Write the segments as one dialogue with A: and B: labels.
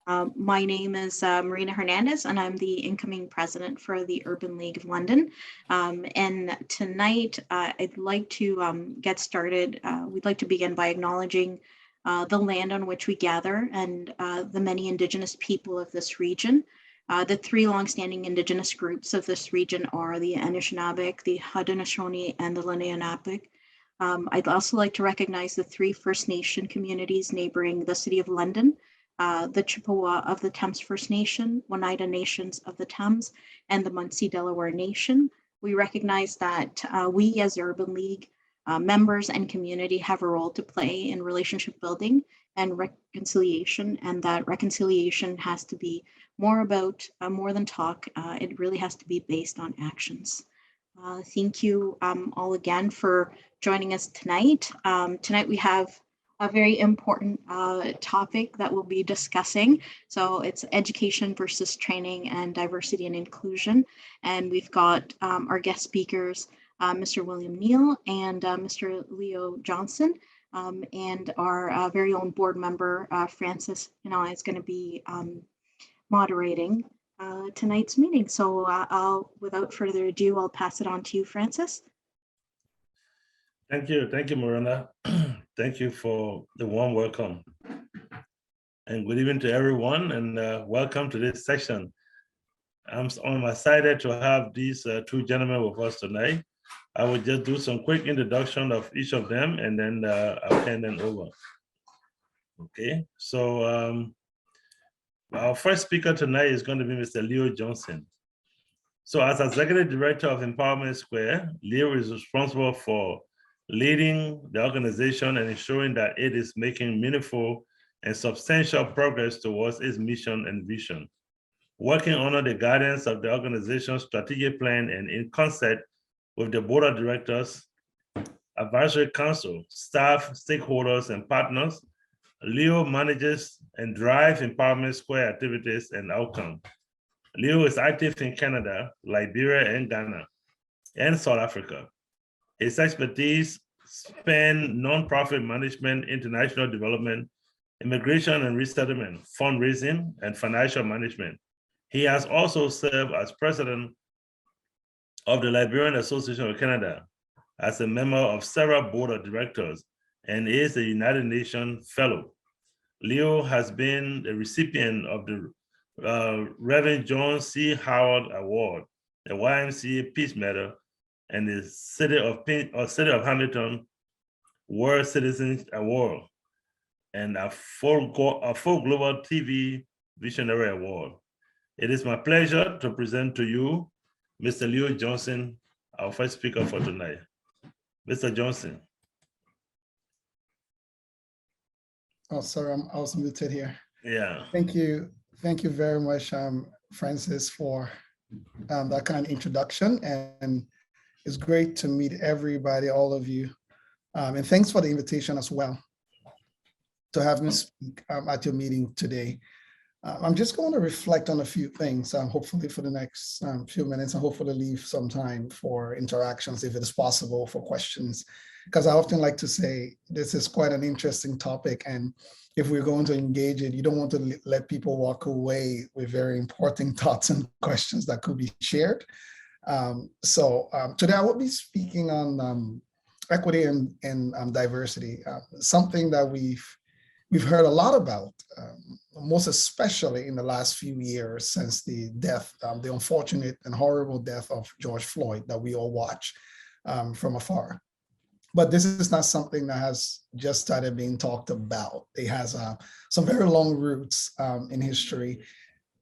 A: My name is Marina Hernandez, and I'm the incoming president for the Urban League of London. And tonight, I'd like to get started. We'd like to begin by acknowledging the land on which we gather and the many Indigenous people of this region. The three longstanding Indigenous groups of this region are the Anishinaabeg, the Haudenosaunee, and the Lenape. I'd also like to recognize the three First Nation communities neighboring the City of London, the Chippewa of the Thames First Nation, Oneida Nations of the Thames, and the Munsee Delaware Nation. We recognize that we as the Urban League members and community have a role to play in relationship building and reconciliation, and that reconciliation has to be more than talk. It really has to be based on actions. Thank you all again for joining us tonight. Tonight we have a very important topic that we'll be discussing. So it's education versus training and diversity and inclusion. And we've got our guest speakers, Mr. William Neal and Mr. Leo Johnson. And our very own board member, Francis, is going to be moderating tonight's meeting. So without further ado, I'll pass it on to you, Francis.
B: Thank you, Miranda. Thank you for the warm welcome. And good evening to everyone, and welcome to this session. I'm excited to have these two gentlemen with us tonight. I will just do some quick introduction of each of them, and then I'll hand them over. Okay, so our first speaker tonight is going to be Mr. Leo Johnson. So as Executive Director of Empowerment Square, Leo is responsible for leading the organization and ensuring that it is making meaningful and substantial progress towards its mission and vision. Working under the guidance of the organization's strategic plan and in concert with the board of directors, advisory council, staff, stakeholders, and partners, Leo manages and drives Empowerment Square activities and outcomes. Leo is active in Canada, Liberia, and Ghana, and South Africa. His expertise span nonprofit management, international development, immigration and resettlement, fundraising, and financial management. He has also served as president of the Liberian Association of Canada, as a member of several board of directors, and is a United Nations Fellow. Leo has been the recipient of the Reverend John C. Howard Award, the YMCA Peace Medal, and the City of Hamilton World Citizens Award, and a full Global TV Visionary Award. It is my pleasure to present to you Mr. Leo Johnson, our first speaker for tonight. Mr. Johnson.
C: Oh, sorry, I was muted here.
B: Yeah.
C: Thank you very much, Francis, for that kind of introduction. And it's great to meet everybody, all of you. And thanks for the invitation as well to have me speak at your meeting today. I'm just going to reflect on a few things, hopefully for the next few minutes, and hopefully leave some time for interactions if it is possible, for questions. Because I often like to say, this is quite an interesting topic. And if we're going to engage it, you don't want to let people walk away with very important thoughts and questions that could be shared. So today I will be speaking on equity and diversity, something that we've heard a lot about, most especially in the last few years since the death, the unfortunate and horrible death of George Floyd that we all watch from afar. But this is not something that has just started being talked about. It has some very long roots in history.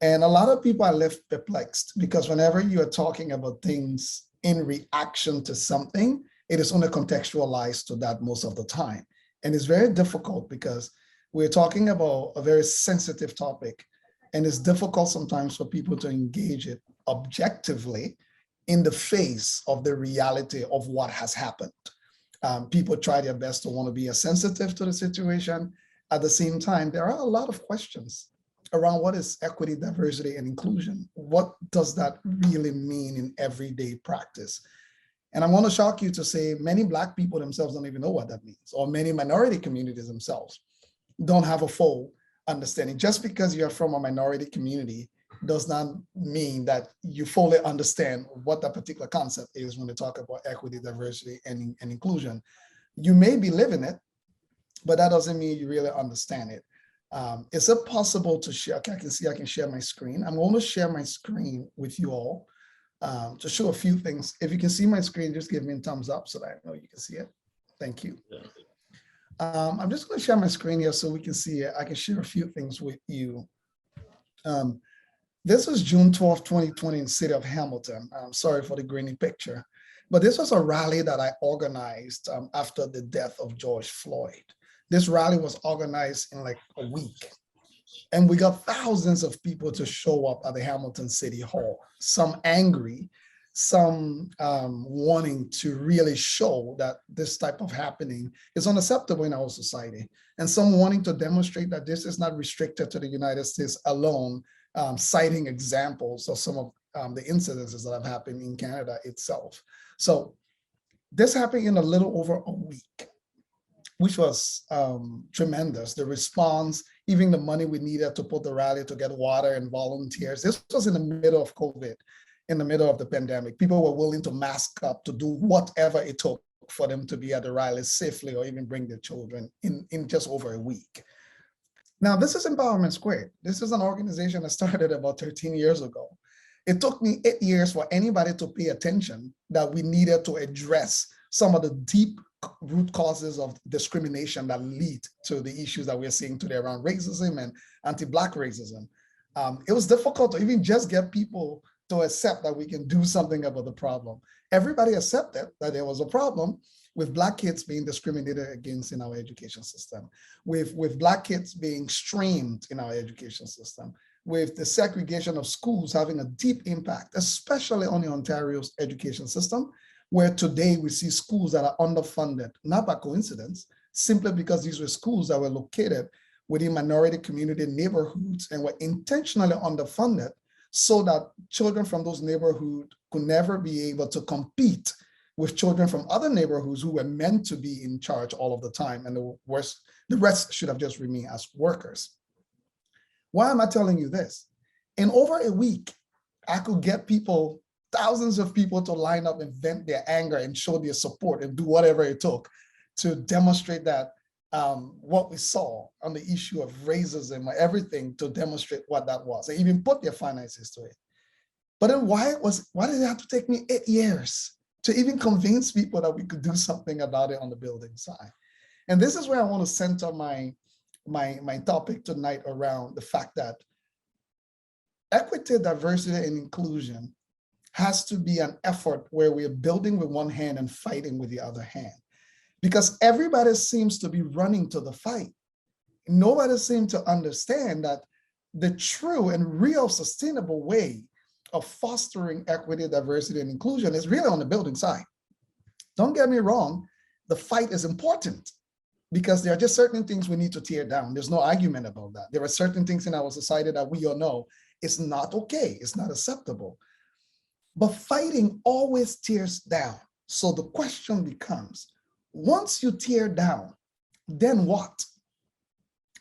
C: And a lot of people are left perplexed because whenever you are talking about things in reaction to something, it is only contextualized to that most of the time. And it's very difficult because we're talking about a very sensitive topic, and it's difficult sometimes for people to engage it objectively in the face of the reality of what has happened. People try their best to want to be as sensitive to the situation. At the same time, there are a lot of questions around what is equity, diversity, and inclusion. What does that really mean in everyday practice? And I'm going to shock you to say many Black people themselves don't even know what that means, or many minority communities themselves don't have a full understanding. Just because you're from a minority community does not mean that you fully understand what that particular concept is when they talk about equity, diversity, and inclusion. You may be living it, but that doesn't mean you really understand it. Is it possible to share? Okay, I can share my screen. I'm going to share my screen with you all to show a few things. If you can see my screen, just give me a thumbs up so that I know you can see it. Thank you. I'm just going to share my screen here so we can see it. I can share a few things with you. This was June 12, 2020 in the city of Hamilton. I'm sorry for the grainy picture, but this was a rally that I organized after the death of George Floyd. This rally was organized in like a week, and we got thousands of people to show up at the Hamilton City Hall, some angry, some wanting to really show that this type of happening is unacceptable in our society, and some wanting to demonstrate that this is not restricted to the United States alone, citing examples of some of the incidences that have happened in Canada itself. So this happened in a little over a week, which was tremendous. The response, even the money we needed to put the rally to get water and volunteers. This was in the middle of COVID, in the middle of the pandemic. People were willing to mask up to do whatever it took for them to be at the rally safely or even bring their children in just over a week. Now, this is Empowerment Squared. This is an organization that started about 13 years ago. It took me 8 years for anybody to pay attention that we needed to address some of the deep root causes of discrimination that lead to the issues that we're seeing today around racism and anti-Black racism. It was difficult to even just get people to accept that we can do something about the problem. Everybody accepted that there was a problem with Black kids being discriminated against in our education system, with Black kids being streamed in our education system, with the segregation of schools having a deep impact, especially on the Ontario's education system, where today we see schools that are underfunded, not by coincidence, simply because these were schools that were located within minority community neighborhoods and were intentionally underfunded so that children from those neighborhoods could never be able to compete with children from other neighborhoods who were meant to be in charge all of the time, and the rest should have just remained as workers. Why am I telling you this? In over a week, I could get people, thousands of people, to line up and vent their anger and show their support and do whatever it took to demonstrate that what we saw on the issue of racism or everything, to demonstrate what that was, and even put their finances to it. But then why did it have to take me 8 years to even convince people that we could do something about it on the building side? And this is where I want to center my topic tonight, around the fact that equity, diversity, and inclusion has to be an effort where we're building with one hand and fighting with the other hand. Because everybody seems to be running to the fight. Nobody seems to understand that the true and real sustainable way of fostering equity, diversity, and inclusion is really on the building side. Don't get me wrong, the fight is important, because there are just certain things we need to tear down. There's no argument about that. There are certain things in our society that we all know it's not okay, it's not acceptable. But fighting always tears down. So the question becomes, once you tear down, then what?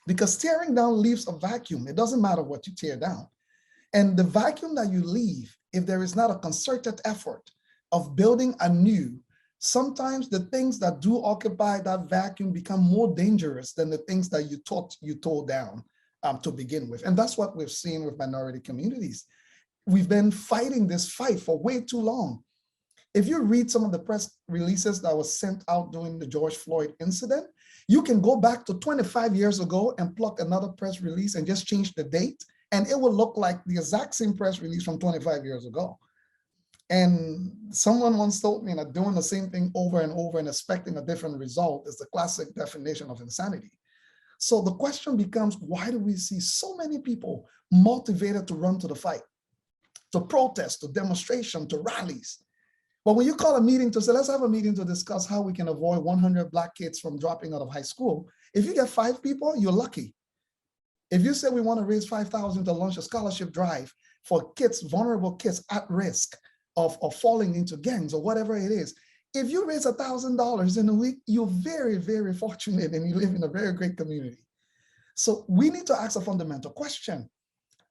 C: Because tearing down leaves a vacuum. It doesn't matter what you tear down. And the vacuum that you leave, if there is not a concerted effort of building anew, sometimes the things that do occupy that vacuum become more dangerous than the things that you thought you tore down to begin with. And that's what we've seen with minority communities. We've been fighting this fight for way too long. If you read some of the press releases that was sent out during the George Floyd incident, you can go back to 25 years ago and pluck another press release and just change the date, and it will look like the exact same press release from 25 years ago. And someone once told me that doing the same thing over and over and expecting a different result is the classic definition of insanity. So the question becomes, why do we see so many people motivated to run to the fight, to protest, to demonstration, to rallies? But when you call a meeting to say, let's have a meeting to discuss how we can avoid 100 Black kids from dropping out of high school, if you get 5 people, you're lucky. If you say we want to raise $5,000 to launch a scholarship drive for kids, vulnerable kids at risk of falling into gangs or whatever it is, if you raise $1,000 in a week, you're very, very fortunate and you live in a very great community. So we need to ask a fundamental question.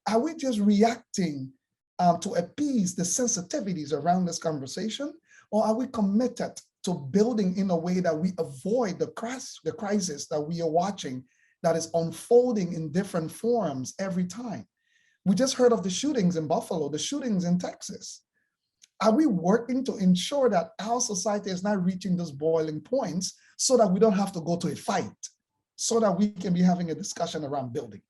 C: Are we just reacting to appease the sensitivities around this conversation? Or are we committed to building in a way that we avoid the crisis that we are watching that is unfolding in different forms every time? We just heard of the shootings in Buffalo, the shootings in Texas. Are we working to ensure that our society is not reaching those boiling points so that we don't have to go to a fight, so that we can be having a discussion around building?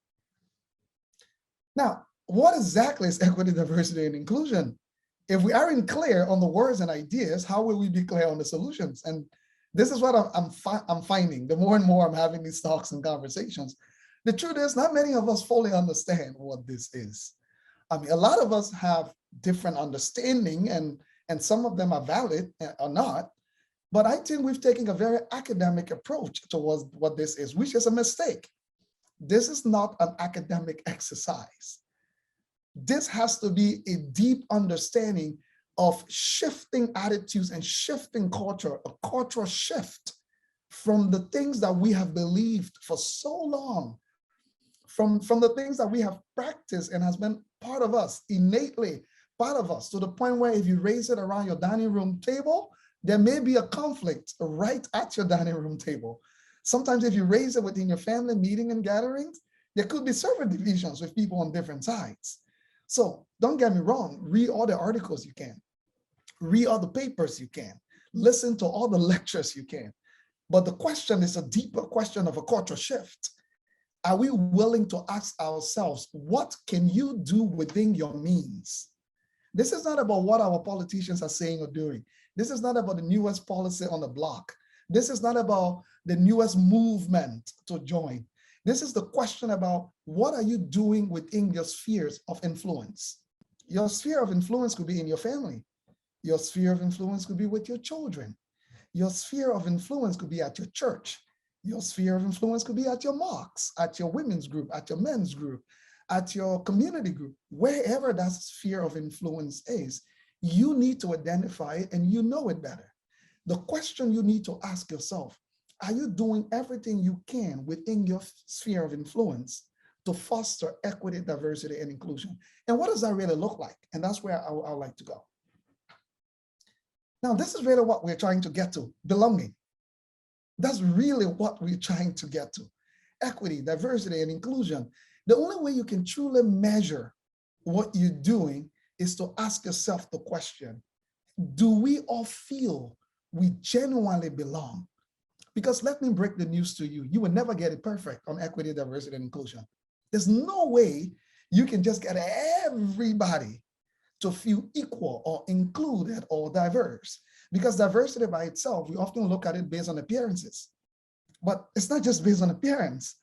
C: Now, what exactly is equity, diversity, and inclusion? If we aren't clear on the words and ideas, how will we be clear on the solutions? And this is what I'm finding. The more and more I'm having these talks and conversations, the truth is not many of us fully understand what this is. I mean, a lot of us have different understanding, and some of them are valid or not. But I think we've taken a very academic approach towards what this is, which is a mistake. This is not an academic exercise. This has to be a deep understanding of shifting attitudes and shifting culture, a cultural shift from the things that we have believed for so long, from the things that we have practiced and has been part of us, innately part of us, to the point where if you raise it around your dining room table, there may be a conflict right at your dining room table. Sometimes if you raise it within your family meeting and gatherings, there could be server divisions with people on different sides. So don't get me wrong, read all the articles you can, read all the papers you can, listen to all the lectures you can. But the question is a deeper question of a cultural shift. Are we willing to ask ourselves, what can you do within your means? This is not about what our politicians are saying or doing. This is not about the newest policy on the block. This is not about the newest movement to join. This is the question about what are you doing within your spheres of influence? Your sphere of influence could be in your family. Your sphere of influence could be with your children. Your sphere of influence could be at your church. Your sphere of influence could be at your mosques, at your women's group, at your men's group, at your community group, wherever that sphere of influence is. You need to identify it and you know it better. The question you need to ask yourself, are you doing everything you can within your sphere of influence to foster equity, diversity, and inclusion? And what does that really look like? And that's where I would like to go. Now, this is really what we're trying to get to, belonging. That's really what we're trying to get to. Equity, diversity, and inclusion. The only way you can truly measure what you're doing is to ask yourself the question, do we all feel we genuinely belong? Because let me break the news to you. You will never get it perfect on equity, diversity, and inclusion. There's no way you can just get everybody to feel equal or included or diverse. Because diversity by itself, we often look at it based on appearances. But it's not just based on appearance.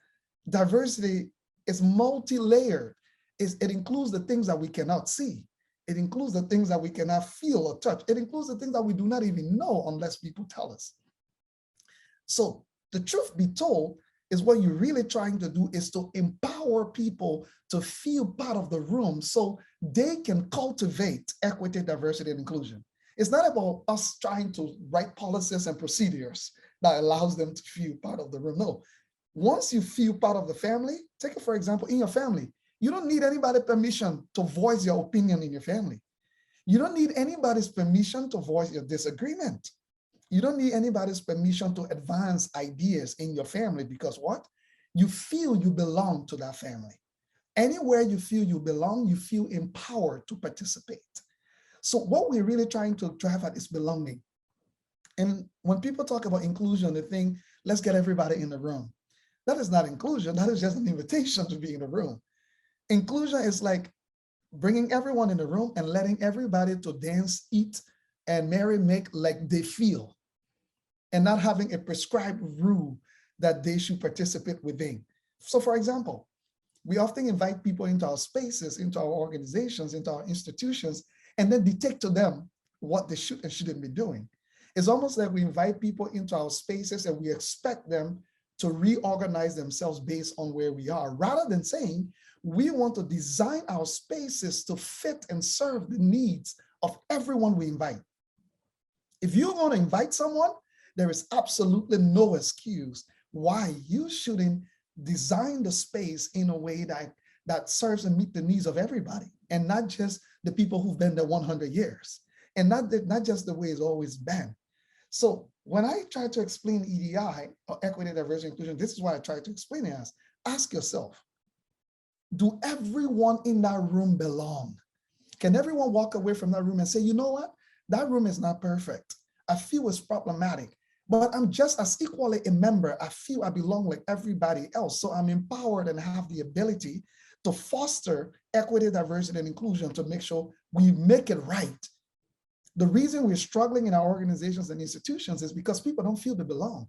C: Diversity is multi-layered. It includes the things that we cannot see. It includes the things that we cannot feel or touch. It includes the things that we do not even know unless people tell us. So the truth be told is what you're really trying to do is to empower people to feel part of the room so they can cultivate equity, diversity, and inclusion. It's not about us trying to write policies and procedures that allows them to feel part of the room. No, once you feel part of the family, take it for example, in your family, you don't need anybody's permission to voice your opinion in your family. You don't need anybody's permission to voice your disagreement. You don't need anybody's permission to advance ideas in your family because what? You feel you belong to that family. Anywhere you feel you belong, you feel empowered to participate. So what we're really trying to drive at is belonging. And when people talk about inclusion, they think, let's get everybody in the room. That is not inclusion. That is just an invitation to be in the room. Inclusion is like bringing everyone in the room and letting everybody to dance, eat, and marry, make like they feel, and not having a prescribed rule that they should participate within. So for example, we often invite people into our spaces, into our organizations, into our institutions, and then dictate to them what they should and shouldn't be doing. It's almost like we invite people into our spaces and we expect them to reorganize themselves based on where we are, rather than saying, we want to design our spaces to fit and serve the needs of everyone we invite. If you're going to invite someone, there is absolutely no excuse why you shouldn't design the space in a way that serves and meet the needs of everybody, and not just the people who've been there 100 years, and not just the way it's always been. So when I try to explain EDI, or equity, diversity, inclusion, this is what I try to explain it as. Ask yourself, do everyone in that room belong? Can everyone walk away from that room and say, you know what? That room is not perfect. I feel it's problematic, but I'm just as equally a member. I feel I belong like everybody else. So I'm empowered and have the ability to foster equity, diversity, and inclusion to make sure we make it right. The reason we're struggling in our organizations and institutions is because people don't feel they belong.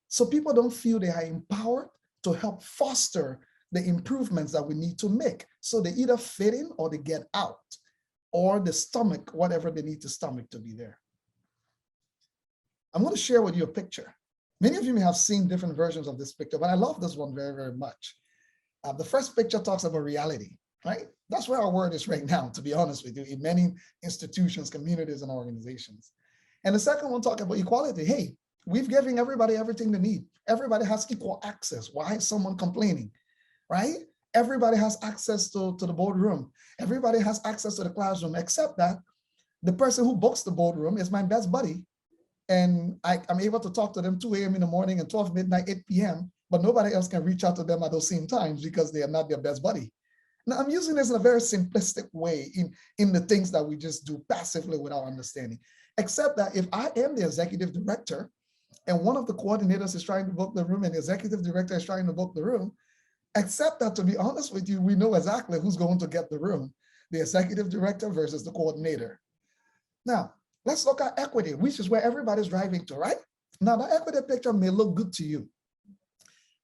C: So people don't feel they are empowered to help foster the improvements that we need to make. So they either fit in or they get out, or the stomach, whatever they need to stomach to be there. I'm going to share with you a picture. Many of you may have seen different versions of this picture, but I love this one very, very much. The first picture talks about reality, right? That's where our world is right now, to be honest with you, in many institutions, communities, and organizations. And the second one talks about equality. Hey, we've given everybody everything they need. Everybody has equal access. Why is someone complaining, right? Everybody has access to the boardroom. Everybody has access to the classroom, except that the person who books the boardroom is my best buddy. And I'm able to talk to them 2 a.m. in the morning and 12 midnight, 8 p.m., but nobody else can reach out to them at those same times because they are not their best buddy. Now, I'm using this in a very simplistic way in the things that we just do passively without understanding, except that if I am the executive director and one of the coordinators is trying to book the room and the executive director is trying to book the room, except that, to be honest with you, we know exactly who's going to get the room, the executive director versus the coordinator. Now, let's look at equity, which is where everybody's driving to, right? Now, the equity picture may look good to you.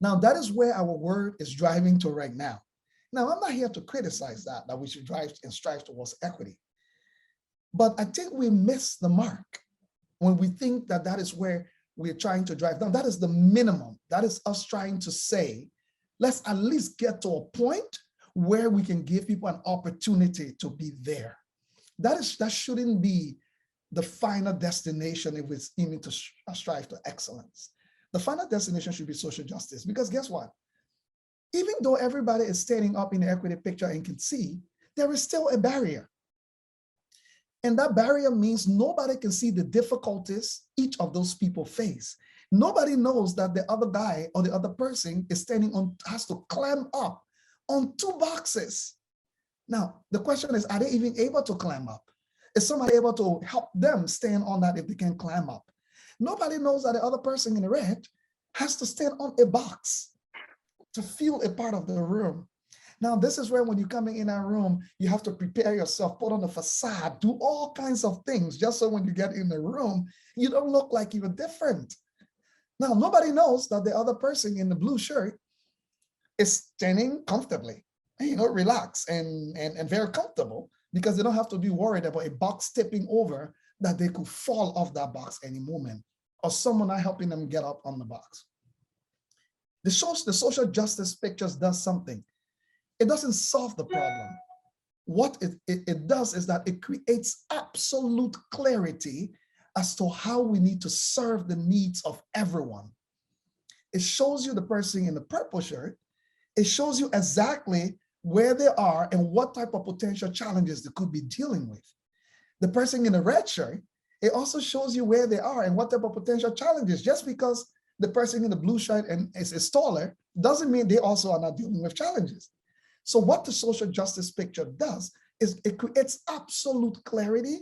C: Now, that is where our word is driving to right now. Now, I'm not here to criticize that we should drive and strive towards equity. But I think we miss the mark when we think that that is where we're trying to drive down. That is the minimum. That is us trying to say, let's at least get to a point where we can give people an opportunity to be there. That shouldn't be the final destination if we're aiming to strive to excellence. The final destination should be social justice, because guess what? Even though everybody is standing up in the equity picture and can see, there is still a barrier. And that barrier means nobody can see the difficulties each of those people face. Nobody knows that the other guy or the other person is standing on, has to climb up on 2 boxes. Now, the question is, are they even able to climb up? Is somebody able to help them stand on that if they can climb up? Nobody knows that the other person in the red has to stand on a box to feel a part of the room. Now, this is where when you're coming in a room, you have to prepare yourself, put on a facade, do all kinds of things, just so when you get in the room, you don't look like you're different. Now, nobody knows that the other person in the blue shirt is standing comfortably, relaxed and very comfortable, because they don't have to be worried about a box tipping over that they could fall off that box any moment, or someone not helping them get up on the box. The social justice pictures does something. It doesn't solve the problem. What it does is that it creates absolute clarity as to how we need to serve the needs of everyone. It shows you the person in the purple shirt. It shows you exactly where they are and what type of potential challenges they could be dealing with. The person in the red shirt, it also shows you where they are and what type of potential challenges. Just because the person in the blue shirt is taller doesn't mean they also are not dealing with challenges. So what the social justice picture does is it creates absolute clarity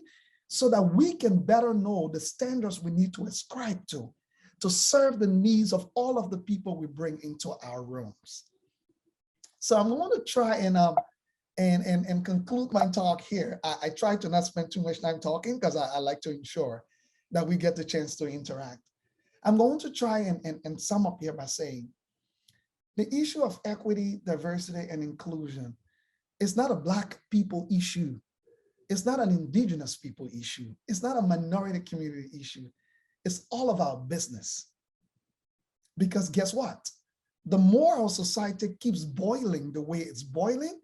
C: so that we can better know the standards we need to ascribe to serve the needs of all of the people we bring into our rooms. So I'm going to try and conclude my talk here. I try to not spend too much time talking because I like to ensure that we get the chance to interact. I'm going to try and sum up here by saying, the issue of equity, diversity, and inclusion is not a Black people issue. It's not an indigenous people issue. It's not a minority community issue. It's all of our business. Because guess what? The more our society keeps boiling the way it's boiling,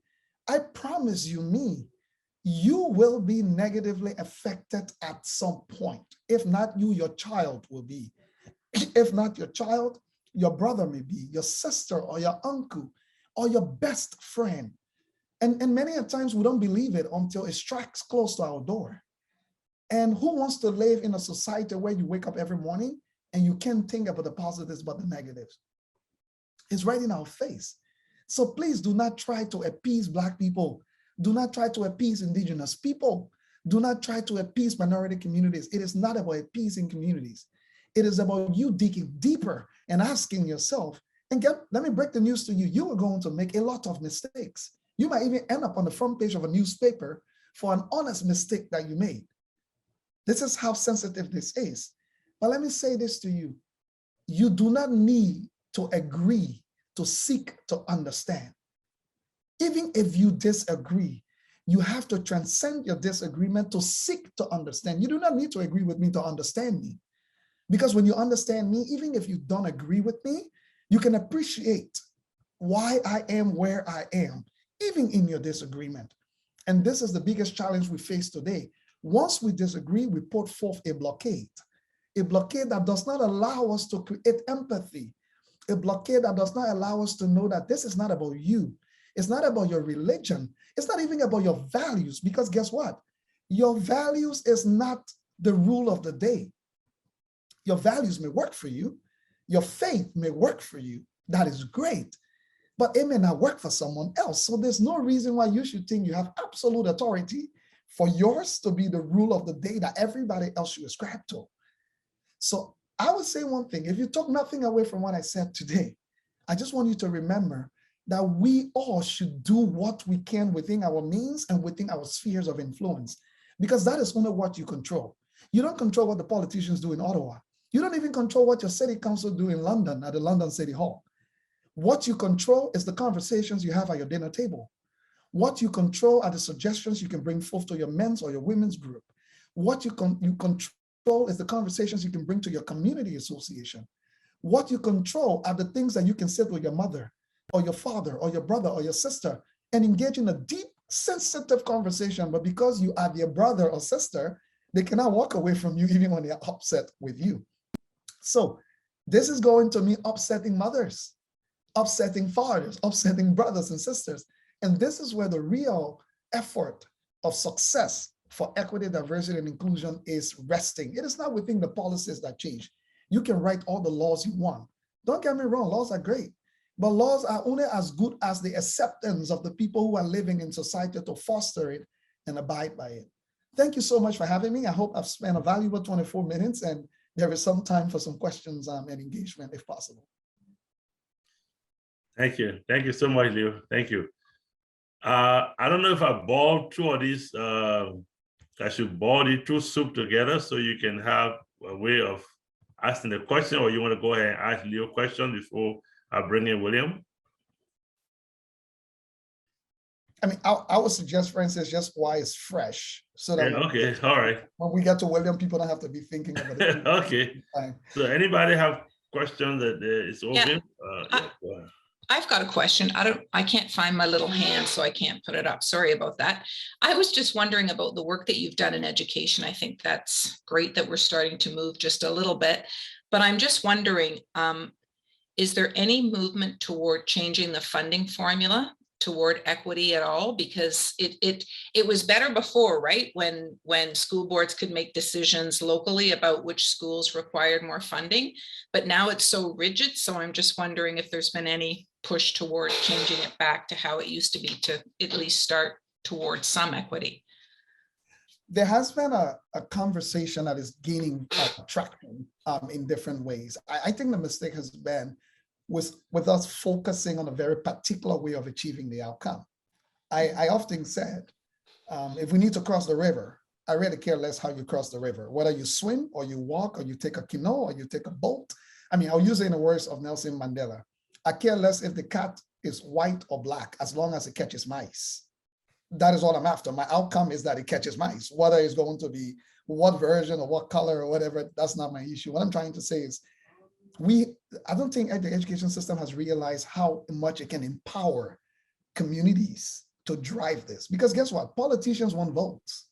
C: I promise you, you will be negatively affected at some point. If not you, your child will be. If not your child, your brother may be, your sister or your uncle or your best friend. And many a times we don't believe it until it strikes close to our door. And who wants to live in a society where you wake up every morning and you can't think about the positives but the negatives? It's right in our face. So please do not try to appease Black people. Do not try to appease Indigenous people. Do not try to appease minority communities. It is not about appeasing communities. It is about you digging deeper and asking yourself, and let me break the news to you, you are going to make a lot of mistakes. You might even end up on the front page of a newspaper for an honest mistake that you made. This is how sensitive this is. But let me say this to you. You do not need to agree to seek to understand. Even if you disagree, you have to transcend your disagreement to seek to understand. You do not need to agree with me to understand me. Because when you understand me, even if you don't agree with me, you can appreciate why I am where I am, even in your disagreement. And this is the biggest challenge we face today. Once we disagree, we put forth a blockade that does not allow us to create empathy, a blockade that does not allow us to know that this is not about you. It's not about your religion. It's not even about your values, because guess what? Your values is not the rule of the day. Your values may work for you. Your faith may work for you. That is great, but it may not work for someone else. So there's no reason why you should think you have absolute authority for yours to be the rule of the day that everybody else should ascribe to. So I would say one thing, if you took nothing away from what I said today, I just want you to remember that we all should do what we can within our means and within our spheres of influence, because that is only what you control. You don't control what the politicians do in Ottawa. You don't even control what your city council do in London at the London City Hall. What you control is the conversations you have at your dinner table. What you control are the suggestions you can bring forth to your men's or your women's group. What you control is the conversations you can bring to your community association. What you control are the things that you can sit with your mother or your father or your brother or your sister and engage in a deep, sensitive conversation. But because you are their brother or sister, they cannot walk away from you even when they're upset with you. So this is going to mean upsetting mothers, upsetting fathers, upsetting brothers and sisters. And this is where the real effort of success for equity, diversity, and inclusion is resting. It is not within the policies that change. You can write all the laws you want. Don't get me wrong, laws are great, but laws are only as good as the acceptance of the people who are living in society to foster it and abide by it. Thank you so much for having me. I hope I've spent a valuable 24 minutes and there is some time for some questions and engagement if possible.
B: Thank you. Thank you so much, Leo. Thank you. I don't know if I boiled two of these. I should boil the two soup together so you can have a way of asking the question, or you want to go ahead and ask Leo a question before I bring in William?
C: I mean, I would suggest, Francis, just why it's fresh. So that
B: okay, all right.
C: When we get to William, people don't have to be thinking about it.
B: Okay. So anybody have questions that is open?
D: Yeah. I've got a question. I can't find my little hand, so I can't put it up. Sorry about that. I was just wondering about the work that you've done in education. I think that's great that we're starting to move just a little bit, but I'm just wondering, is there any movement toward changing the funding formula toward equity at all? Because it was better before, right? When school boards could make decisions locally about which schools required more funding, but now it's so rigid. So I'm just wondering if there's been any push toward changing it back to how it used to be, to at least start towards some equity.
C: There has been a conversation that is gaining traction in different ways. I think the mistake has been with us focusing on a very particular way of achieving the outcome. I often said, if we need to cross the river, I really care less how you cross the river, whether you swim or you walk or you take a canoe or you take a boat. I mean, I'll use it in the words of Nelson Mandela. I care less if the cat is white or black, as long as it catches mice. That is all I'm after. My outcome is that it catches mice, whether it's going to be what version or what color or whatever, that's not my issue. What I'm trying to say is, I don't think the education system has realized how much it can empower communities to drive this. Because guess what? Politicians want votes.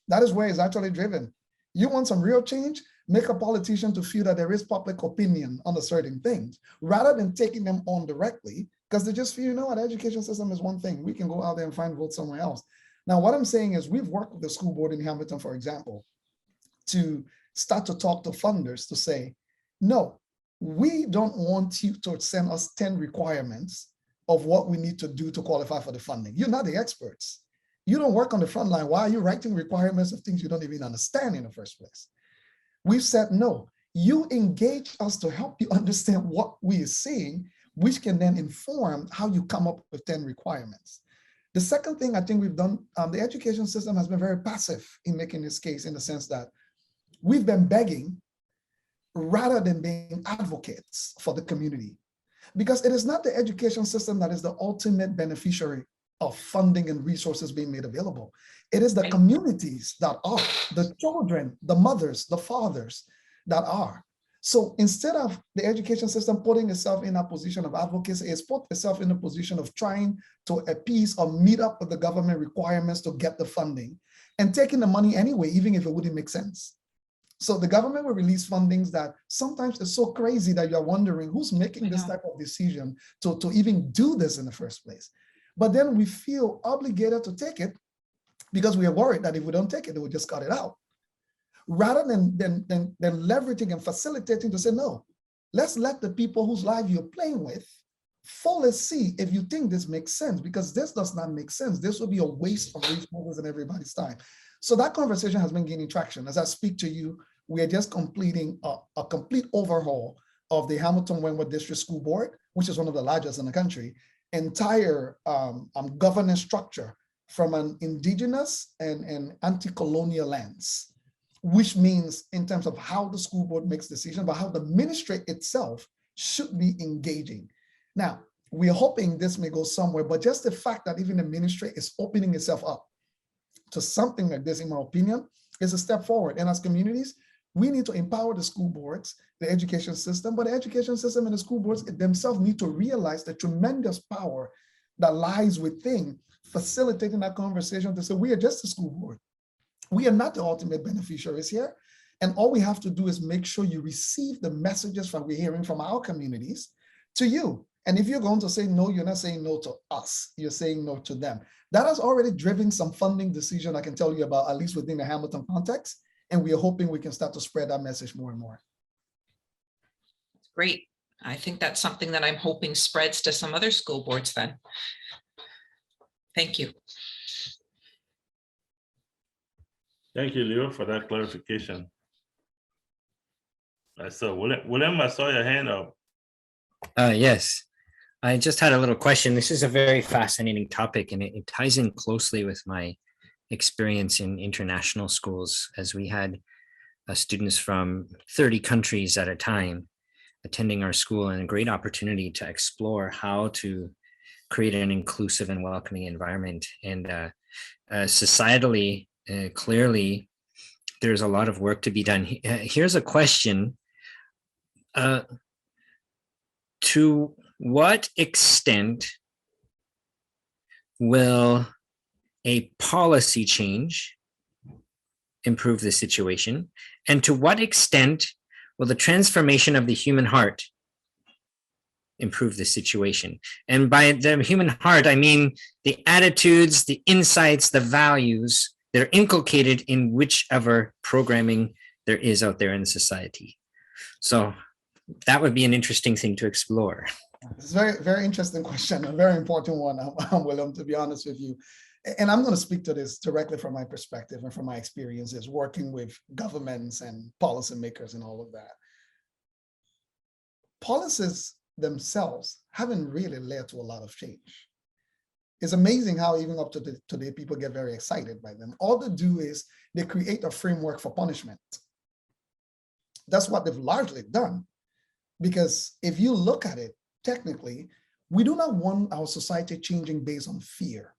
C: That is where it's actually driven. You want some real change? make a politician to feel that there is public opinion on a certain things, rather than taking them on directly, because they just feel, you know what, the education system is one thing. We can go out there and find votes somewhere else. Now, what I'm saying is we've worked with the school board in Hamilton, for example, to start to talk to funders to say, no, we don't want you to send us 10 requirements of what we need to do to qualify for the funding. You're not the experts. You don't work on the front line. Why are you writing requirements of things you don't even understand in the first place? We've said, no, you engage us to help you understand what we are seeing, which can then inform how you come up with 10 requirements. The second thing I think we've done, the education system has been very passive in making this case, in the sense that we've been begging rather than being advocates for the community. Because it is not the education system that is the ultimate beneficiary of funding and resources being made available. It is the communities that are, the children, the mothers, the fathers that are. So instead of the education system putting itself in a position of advocacy, it's put itself in a position of trying to appease or meet up with the government requirements to get the funding and taking the money anyway, even if it wouldn't make sense. So the government will release fundings that sometimes is so crazy that you're wondering who's making this type of decision to even do this in the first place. But then we feel obligated to take it because we are worried that if we don't take it, they will just cut it out. Rather than leveraging and facilitating to say, no, let's let the people whose life you're playing with fully see if you think this makes sense, because this does not make sense. This will be a waste of resources and everybody's time. So that conversation has been gaining traction. As I speak to you, we are just completing a complete overhaul of the Hamilton Wentworth District School Board, which is one of the largest in the country, entire governance structure from an indigenous and anti-colonial lens, which means in terms of how the school board makes decisions, but how the ministry itself should be engaging. Now, we are hoping this may go somewhere, but just the fact that even the ministry is opening itself up to something like this, in my opinion, is a step forward. And as communities, we need to empower the school boards, the education system, but the education system and the school boards themselves need to realize the tremendous power that lies within facilitating that conversation to say, we are just a school board. We are not the ultimate beneficiaries here. And all we have to do is make sure you receive the messages we're hearing from our communities to you. And if you're going to say no, you're not saying no to us, you're saying no to them. That has already driven some funding decision I can tell you about, at least within the Hamilton context. And we are hoping we can start to spread that message more and more.
D: Great. I think that's something that I'm hoping spreads to some other school boards then. Thank you.
B: Thank you, Leo, for that clarification. I saw William, I saw your hand up.
E: Yes, I just had a little question. This is a very fascinating topic, and it ties in closely with my experience in international schools, as we had students from 30 countries at a time attending our school, and a great opportunity to explore how to create an inclusive and welcoming environment. And societally, clearly, there's a lot of work to be done. Here's a question. To what extent will a policy change improve the situation? And to what extent will the transformation of the human heart improve the situation? And by the human heart, I mean the attitudes, the insights, the values that are inculcated in whichever programming there is out there in society. So that would be an interesting thing to explore.
C: It's a very, very interesting question, a very important one, William, to be honest with you. And I'm going to speak to this directly from my perspective and from my experiences working with governments and policymakers and all of that. Policies themselves haven't really led to a lot of change. It's amazing how even up to today, people get very excited by them. All they do is they create a framework for punishment. That's what they've largely done. Because if you look at it, technically, we do not want our society changing based on fear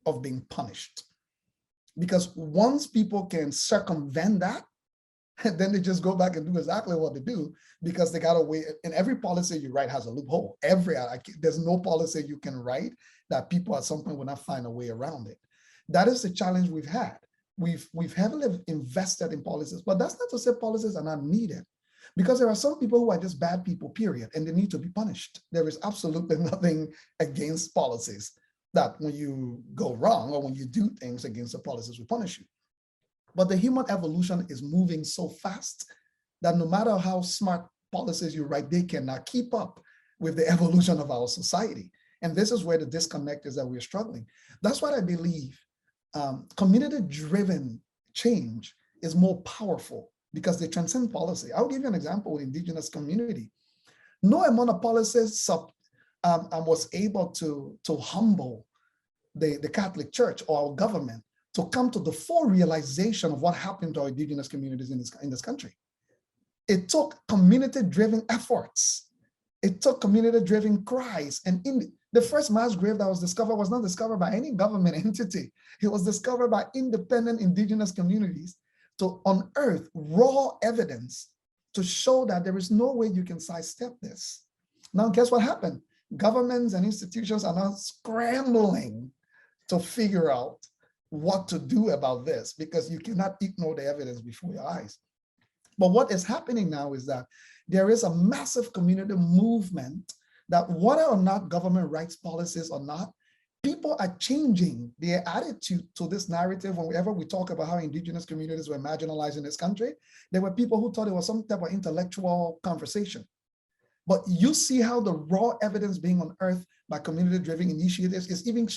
C: of being punished. Because once people can circumvent that, then they just go back and do exactly what they do, because they got a way, and every policy you write has a loophole. There's no policy you can write that people at some point will not find a way around it. That is the challenge we've had. we've heavily invested in policies, but that's not to say policies are not needed, because there are some people who are just bad people, period, and they need to be punished. There is absolutely nothing against policies that when you go wrong or when you do things against the policies, we punish you. But the human evolution is moving so fast that no matter how smart policies you write, they cannot keep up with the evolution of our society. And this is where the disconnect is that we're struggling. That's what I believe. Community-driven change is more powerful because they transcend policy. I'll give you an example with indigenous community. No amount of policies was able to humble the Catholic Church or our government to come to the full realization of what happened to our indigenous communities in this country. It took community-driven efforts. It took community-driven cries. And in the first mass grave that was discovered was not discovered by any government entity. It was discovered by independent indigenous communities to unearth raw evidence to show that there is no way you can sidestep this. Now, guess what happened? Governments and institutions are now scrambling to figure out what to do about this because you cannot ignore the evidence before your eyes. But what is happening now is that there is a massive community movement that whether or not government writes policies or not, people are changing their attitude to this narrative. Whenever we talk about how indigenous communities were marginalized in this country, there were people who thought it was some type of intellectual conversation. But you see how the raw evidence being unearthed by community-driven initiatives is even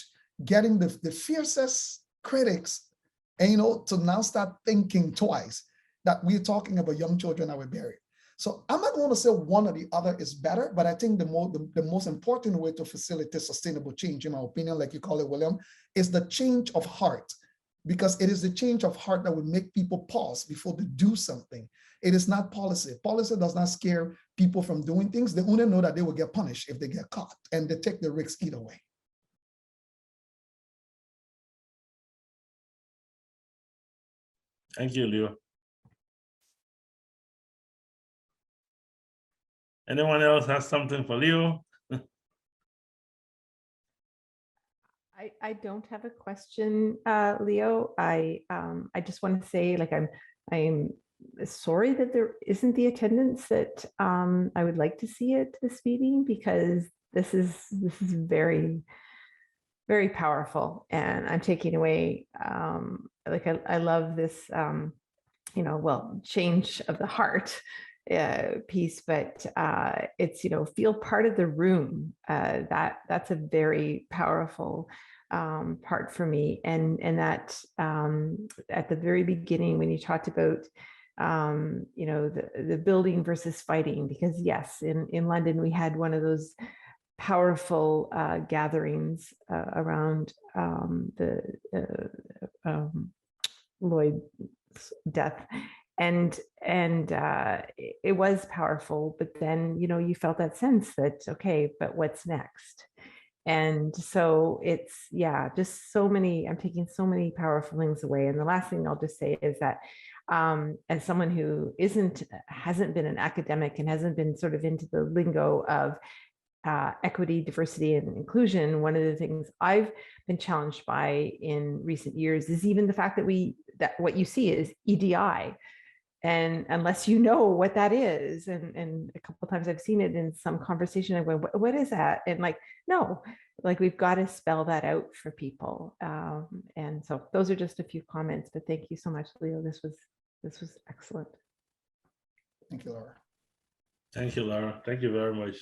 C: getting the fiercest critics, and, to now start thinking twice that we're talking about young children that were buried. So I'm not going to say one or the other is better, but I think the most important way to facilitate sustainable change, in my opinion, like you call it, William, is the change of heart, because it is the change of heart that would make people pause before they do something. It is not policy. Policy does not scare people from doing things. They only know that they will get punished if they get caught, and they take the risk either way.
B: Thank you, Leo. Anyone else has something for Leo?
F: I don't have a question, Leo. I just want to say, like, I'm sorry that there isn't the attendance that I would like to see at this meeting, because this is very, very powerful, and I'm taking away like I love this well, change of the heart piece, but it's feel part of the room. That's a very powerful part for me, and that at the very beginning when you talked about the building versus fighting, because yes, in London we had one of those powerful gatherings around the Lloyd's death, and it was powerful, but then you felt that sense that, okay, but what's next? And so it's, just so many, I'm taking so many powerful things away. And the last thing I'll just say is that as someone who hasn't been an academic and hasn't been sort of into the lingo of equity, diversity, and inclusion, one of the things I've been challenged by in recent years is even the fact that what you see is EDI. And unless you know what that is, and a couple of times I've seen it in some conversation, I went, what is that? And like, no, like we've got to spell that out for people. And so those are just a few comments, but thank you so much, Leo. This was excellent.
C: Thank you, Laura.
B: Thank you, Laura. Thank you very much.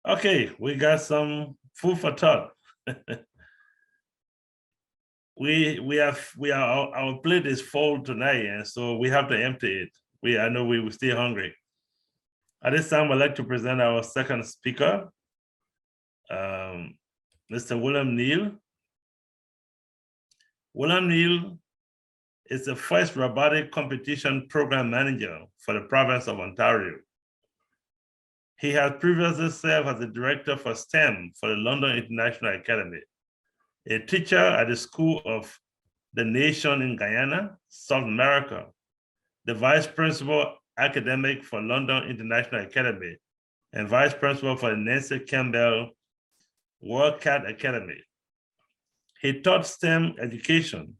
B: Okay, we got some food for thought. Our plate is full tonight, and so we have to empty it. I know we were still hungry. At this time, I'd like to present our second speaker, Mr. William Neal. William Neal is the first robotic competition program manager for the province of Ontario. He has previously served as the director for STEM for the London International Academy, a teacher at the School of the Nation in Guyana, South America, the vice principal academic for London International Academy, and vice principal for the Nancy Campbell World Cat Academy. He taught STEM education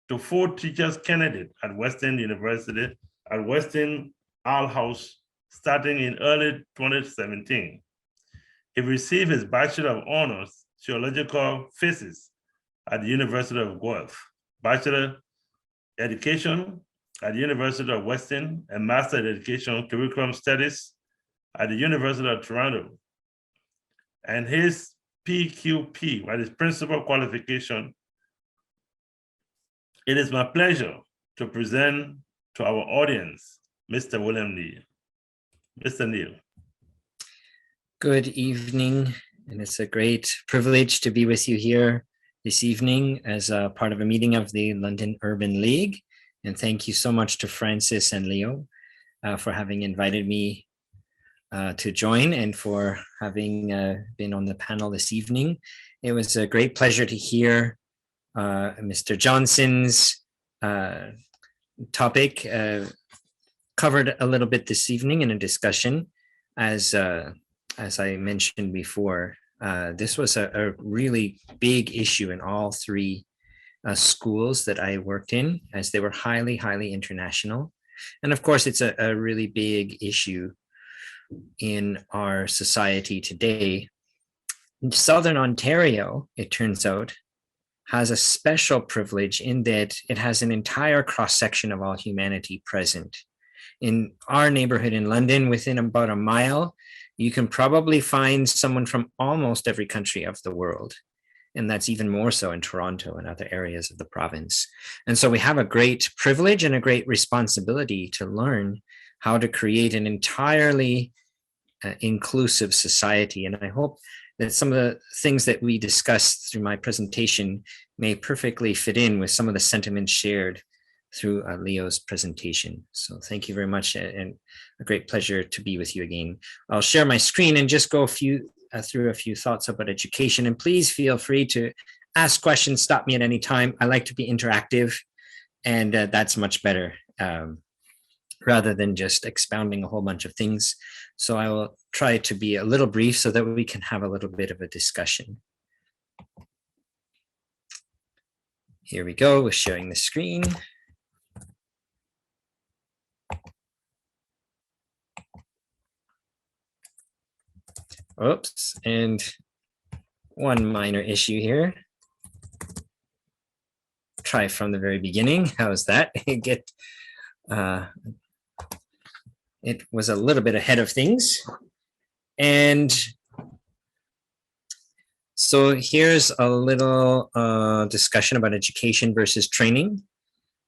B: to 4 teachers candidates at Western University, at Western Owl House, starting in early 2017. He received his Bachelor of Honors Theological Physics at the University of Guelph, Bachelor Education at the University of Western, and Master in Education Curriculum Studies at the University of Toronto. And his PQP, his principal qualification. It is my pleasure to present to our audience, Mr. William Neal. Mr. Neal.
E: Good evening, and it's a great privilege to be with you here this evening as a part of a meeting of the London Urban League. And thank you so much to Francis and Leo for having invited me to join and for having been on the panel this evening. It was a great pleasure to hear Mr. Johnson's topic covered a little bit this evening in a discussion. As I mentioned before, this was a really big issue in all 3 schools that I worked in, as they were highly, highly international. And of course, it's a really big issue in our society today. Southern Ontario, it turns out, has a special privilege in that it has an entire cross-section of all humanity present. In our neighborhood in London, within about a mile, you can probably find someone from almost every country of the world. And that's even more so in Toronto and other areas of the province. And so we have a great privilege and a great responsibility to learn how to create an entirely inclusive society. And I hope that some of the things that we discussed through my presentation may perfectly fit in with some of the sentiments shared through Leo's presentation. So thank you very much, and a great pleasure to be with you again. I'll share my screen and just go through a few thoughts about education. And please feel free to ask questions, stop me at any time. I like to be interactive, and that's much better rather than just expounding a whole bunch of things. So I will try to be a little brief so that we can have a little bit of a discussion. Here we go, we're sharing the screen. Oops, and one minor issue here. Try from the very beginning. How's that? It was a little bit ahead of things. And so here's a little discussion about education versus training.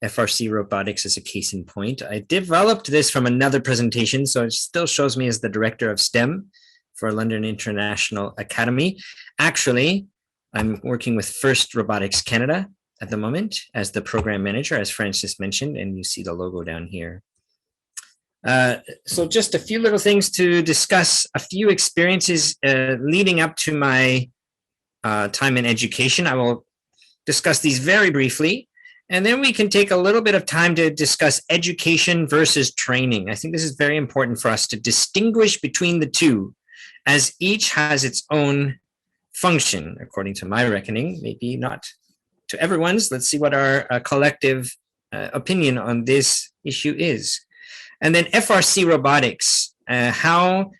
E: FRC robotics is a case in point. I developed this from another presentation, so it still shows me as the director of STEM for London International Academy. Actually, I'm working with First Robotics Canada at the moment as the program manager, as Francis mentioned, and you see the logo down here. So just a few little things to discuss, a few experiences leading up to my time in education. I will discuss these very briefly, and then we can take a little bit of time to discuss education versus training. I think this is very important for us to distinguish between the two, as each has its own function, according to my reckoning, maybe not to everyone's. Let's see what our collective opinion on this issue is. And then FRC robotics, how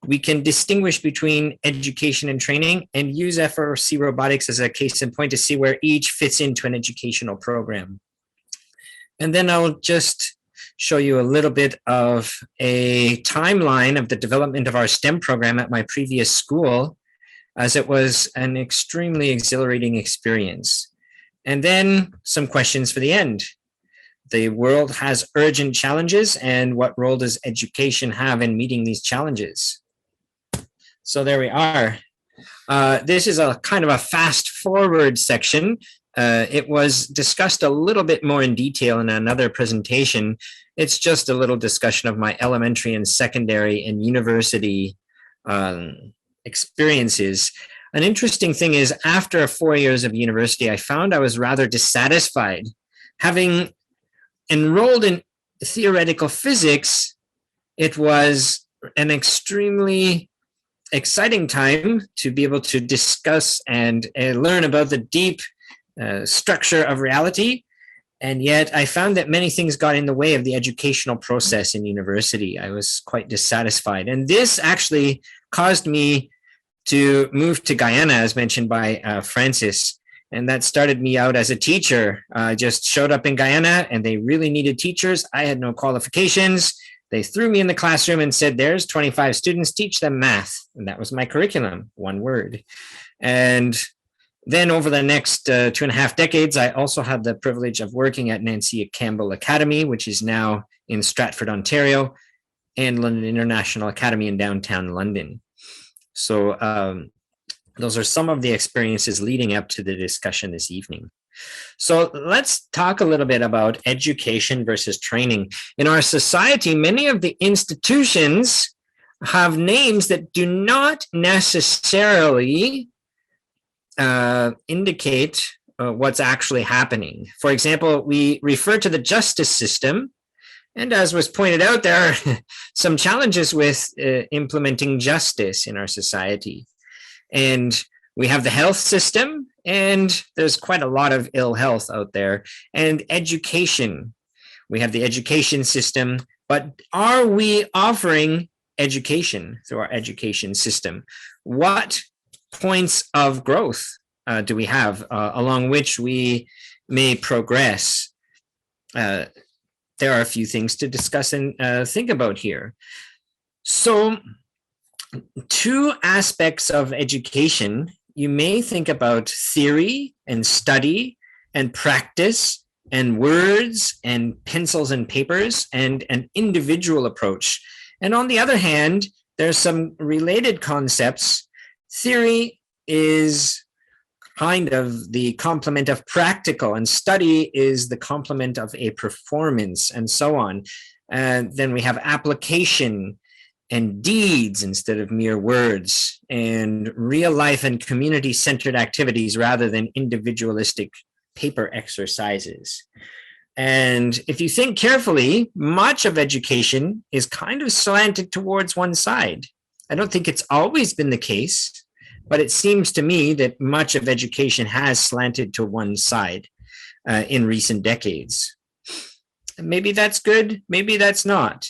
E: we can distinguish between education and training, and use FRC robotics as a case in point to see where each fits into an educational program. And then I'll just show you a little bit of a timeline of the development of our STEM program at my previous school, as it was an extremely exhilarating experience. And then some questions for the end. The world has urgent challenges, and what role does education have in meeting these challenges? So there we are. This is a kind of a fast forward section. It was discussed a little bit more in detail in another presentation. It's just a little discussion of my elementary and secondary and university experiences. An interesting thing is, after 4 years of university, I found I was rather dissatisfied. Having enrolled in theoretical physics, it was an extremely exciting time to be able to discuss and learn about the deep structure of reality. And yet I found that many things got in the way of the educational process in university. I was quite dissatisfied. And this actually caused me to move to Guyana, as mentioned by Francis. And that started me out as a teacher. I just showed up in Guyana and they really needed teachers. I had no qualifications. They threw me in the classroom and said, there's 25 students, teach them math. And that was my curriculum, one word. And then over the next 2.5 decades, I also had the privilege of working at Nancy Campbell Academy, which is now in Stratford, Ontario, and London International Academy in downtown London. So those are some of the experiences leading up to the discussion this evening. So let's talk a little bit about education versus training. In our society, many of the institutions have names that do not necessarily indicate what's actually happening. For example, we refer to the justice system, and as was pointed out, there are some challenges with implementing justice in our society. And we have the health system, and there's quite a lot of ill health out there. And education, we have the education system, but are we offering education through our education system? What points of growth do we have along which we may progress? There are a few things to discuss and think about here. So, two aspects of education, you may think about theory and study and practice and words and pencils and papers and an individual approach. And on the other hand, there's some related concepts. Theory is kind of the complement of practical, and study is the complement of a performance, and so on. And then we have application and deeds instead of mere words, and real life and community-centered activities rather than individualistic paper exercises. And if you think carefully, much of education is kind of slanted towards one side. I don't think it's always been the case, but it seems to me that much of education has slanted to one side in recent decades. Maybe that's good, maybe that's not.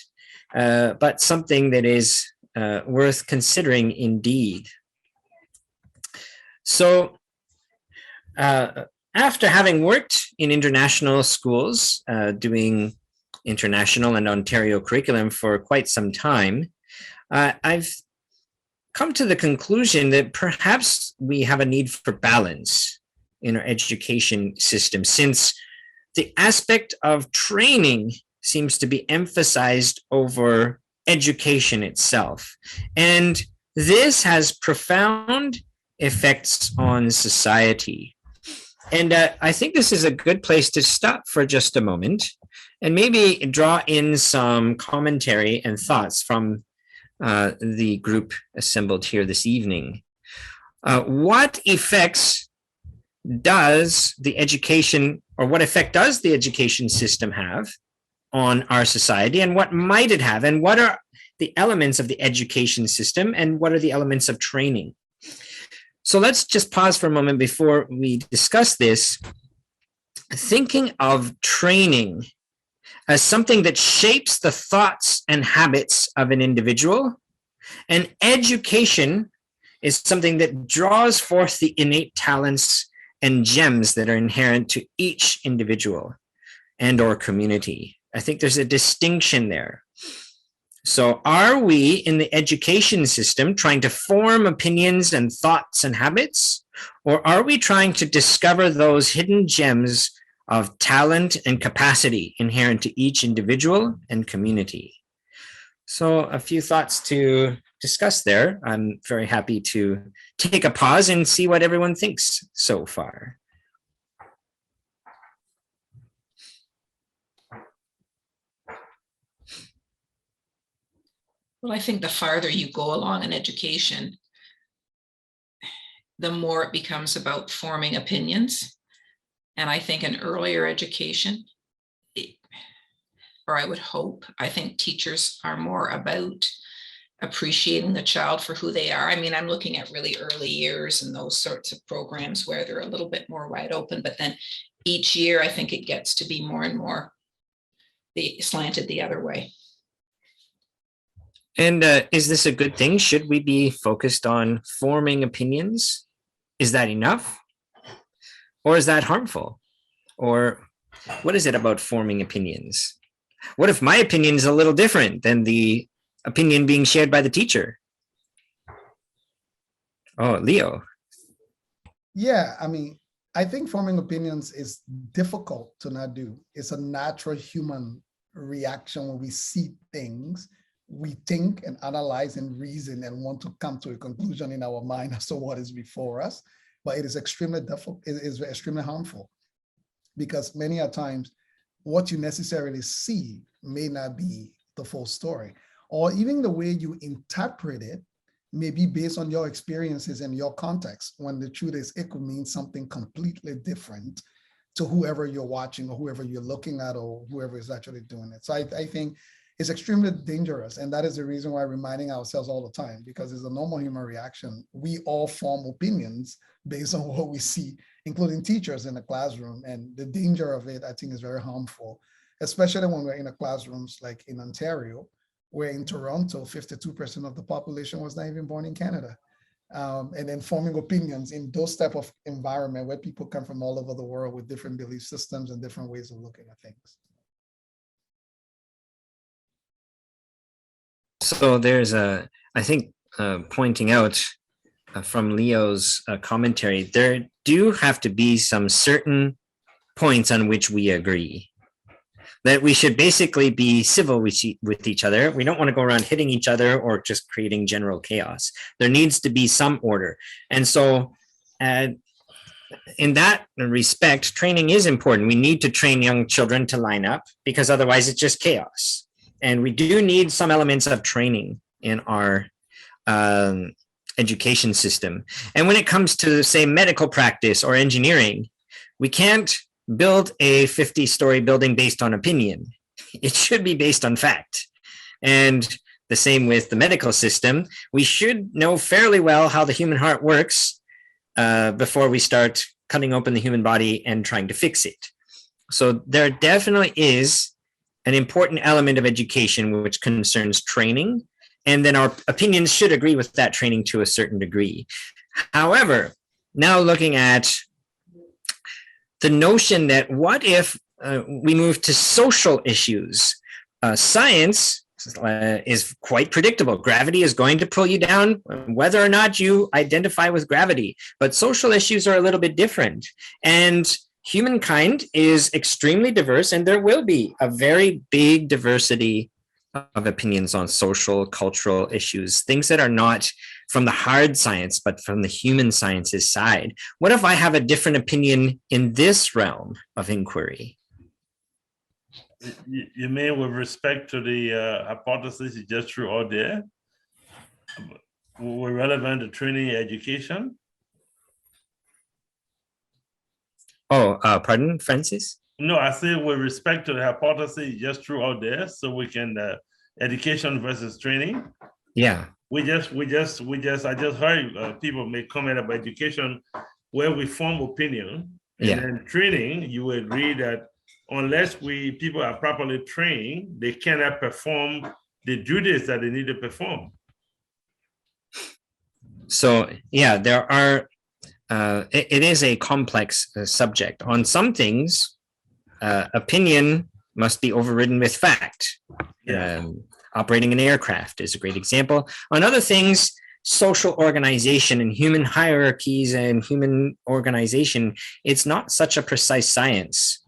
E: But something that is worth considering indeed. So after having worked in international schools, doing international and Ontario curriculum for quite some time, I've come to the conclusion that perhaps we have a need for balance in our education system, since the aspect of training seems to be emphasized over education itself. And this has profound effects on society. And I think this is a good place to stop for just a moment and maybe draw in some commentary and thoughts from the group assembled here this evening. What effects does the education, or what effect does the education system have on our society, and what might it have, and what are the elements of the education system, and what are the elements of training? So let's just pause for a moment before we discuss this, thinking of training as something that shapes the thoughts and habits of an individual, and education is something that draws forth the innate talents and gems that are inherent to each individual and or community. I think there's a distinction there. So are we in the education system trying to form opinions and thoughts and habits, or are we trying to discover those hidden gems of talent and capacity inherent to each individual and community? So a few thoughts to discuss there. I'm very happy to take a pause and see what everyone thinks so far.
D: Well, I think the farther you go along in education, the more it becomes about forming opinions. And I think in earlier education, or I would hope, I think teachers are more about appreciating the child for who they are. I mean, I'm looking at really early years and those sorts of programs where they're a little bit more wide open, but then each year I think it gets to be more and more slanted the other way.
E: And is this a good thing? Should we be focused on forming opinions? Is that enough? Or is that harmful? Or what is it about forming opinions? What if my opinion is a little different than the opinion being shared by the teacher? Oh, Leo.
C: Yeah, I mean, I think forming opinions is difficult to not do. It's a natural human reaction when we see things. We think and analyze and reason and want to come to a conclusion in our mind as to what is before us. But it is extremely difficult, it is extremely harmful, because many a times what you necessarily see may not be the full story, or even the way you interpret it may be based on your experiences and your context, when the truth is it could mean something completely different to whoever you're watching or whoever you're looking at or whoever is actually doing it. So I think it's extremely dangerous. And that is the reason why reminding ourselves all the time, because it's a normal human reaction. We all form opinions based on what we see, including teachers in the classroom. And the danger of it, I think, is very harmful, especially when we're in the classrooms like in Ontario, where in Toronto, 52% of the population was not even born in Canada. And then forming opinions in those type of environment where people come from all over the world with different belief systems and different ways of looking at things.
E: So there's I think pointing out from Leo's commentary, there do have to be some certain points on which we agree. That we should basically be civil with each other. We don't want to go around hitting each other or just creating general chaos. There needs to be some order. And so in that respect, training is important. We need to train young children to line up, because otherwise it's just chaos. And we do need some elements of training in our education system. And when it comes to, say, medical practice or engineering, we can't build a 50-story building based on opinion. It should be based on fact. And the same with the medical system. We should know fairly well how the human heart works before we start cutting open the human body and trying to fix it. So there definitely is an important element of education which concerns training, and then our opinions should agree with that training to a certain degree. However, now looking at the notion that what if we move to social issues? Science is quite predictable. Gravity is going to pull you down, whether or not you identify with gravity. But social issues are a little bit different. And humankind is extremely diverse, and there will be a very big diversity of opinions on social, cultural issues, things that are not from the hard science, but from the human sciences side. What if I have a different opinion in this realm of inquiry?
B: You mean with respect to the hypothesis you just threw out there? Were relevant to training education?
E: Oh, pardon, Francis?
B: No, I say with respect to the hypothesis you just threw out there, so we can education versus training.
E: Yeah.
B: I just heard people make comment about education where we form opinion, and then training, you agree that unless people are properly trained, they cannot perform the duties that they need to perform.
E: So yeah, there are, it is a complex subject. On some things, opinion must be overridden with fact.
B: Yeah.
E: Operating an aircraft is a great example. On other things, social organization and human hierarchies and human organization, it's not such a precise science.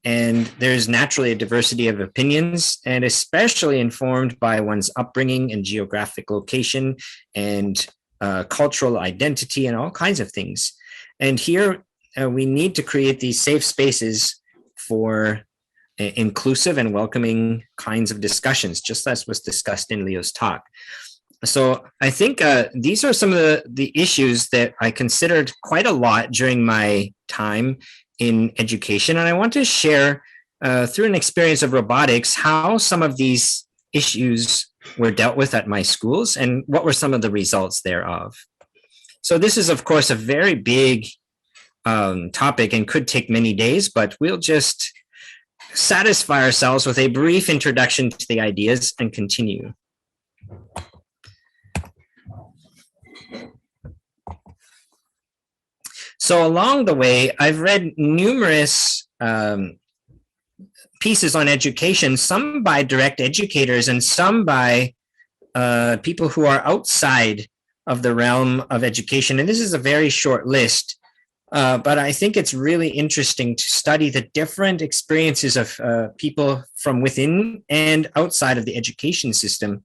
E: And there's naturally a diversity of opinions, and especially informed by one's upbringing and geographic location and cultural identity and all kinds of things. And here we need to create these safe spaces for inclusive and welcoming kinds of discussions, just as was discussed in Leo's talk. So I think these are some of the issues that I considered quite a lot during my time in education. And I want to share through an experience of robotics, how some of these issues were dealt with at my schools and what were some of the results thereof. So this is, of course, a very big topic and could take many days, but we'll just satisfy ourselves with a brief introduction to the ideas and continue. So along the way, I've read numerous pieces on education, some by direct educators and some by people who are outside of the realm of education. And this is a very short list, but I think it's really interesting to study the different experiences of people from within and outside of the education system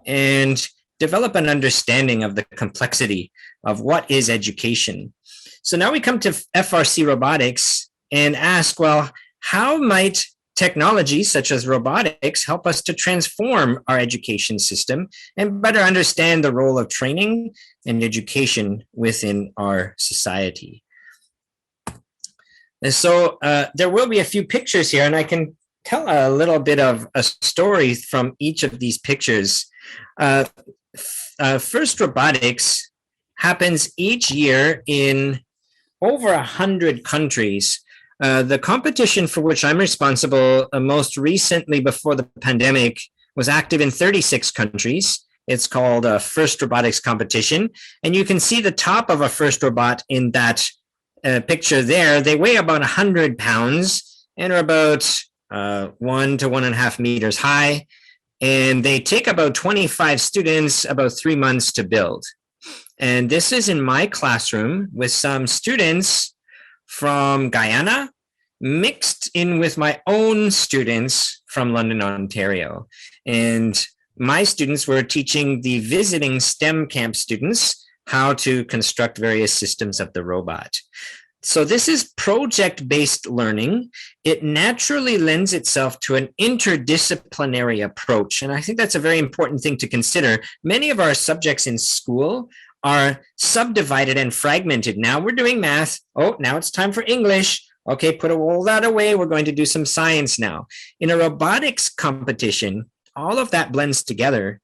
E: and develop an understanding of the complexity of what is education. So now we come to FRC robotics and ask, well, how might technology such as robotics help us to transform our education system and better understand the role of training and education within our society? And so there will be a few pictures here, and I can tell a little bit of a story from each of these pictures. First Robotics happens each year in over 100 countries. The competition for which I'm responsible most recently before the pandemic was active in 36 countries. It's called a First Robotics Competition. And you can see the top of a first robot in that picture there. They weigh about 100 pounds and are about 1 to 1.5 meters high. And they take about 25 students about 3 months to build. And this is in my classroom with some students from Guyana, mixed in with my own students from London, Ontario. And my students were teaching the visiting STEM camp students how to construct various systems of the robot. So this is project-based learning. It naturally lends itself to an interdisciplinary approach. And I think that's a very important thing to consider. Many of our subjects in school are subdivided and fragmented. Now we're doing math. Oh, now it's time for English. Okay, put all that away. We're going to do some science now. In a robotics competition, all of that blends together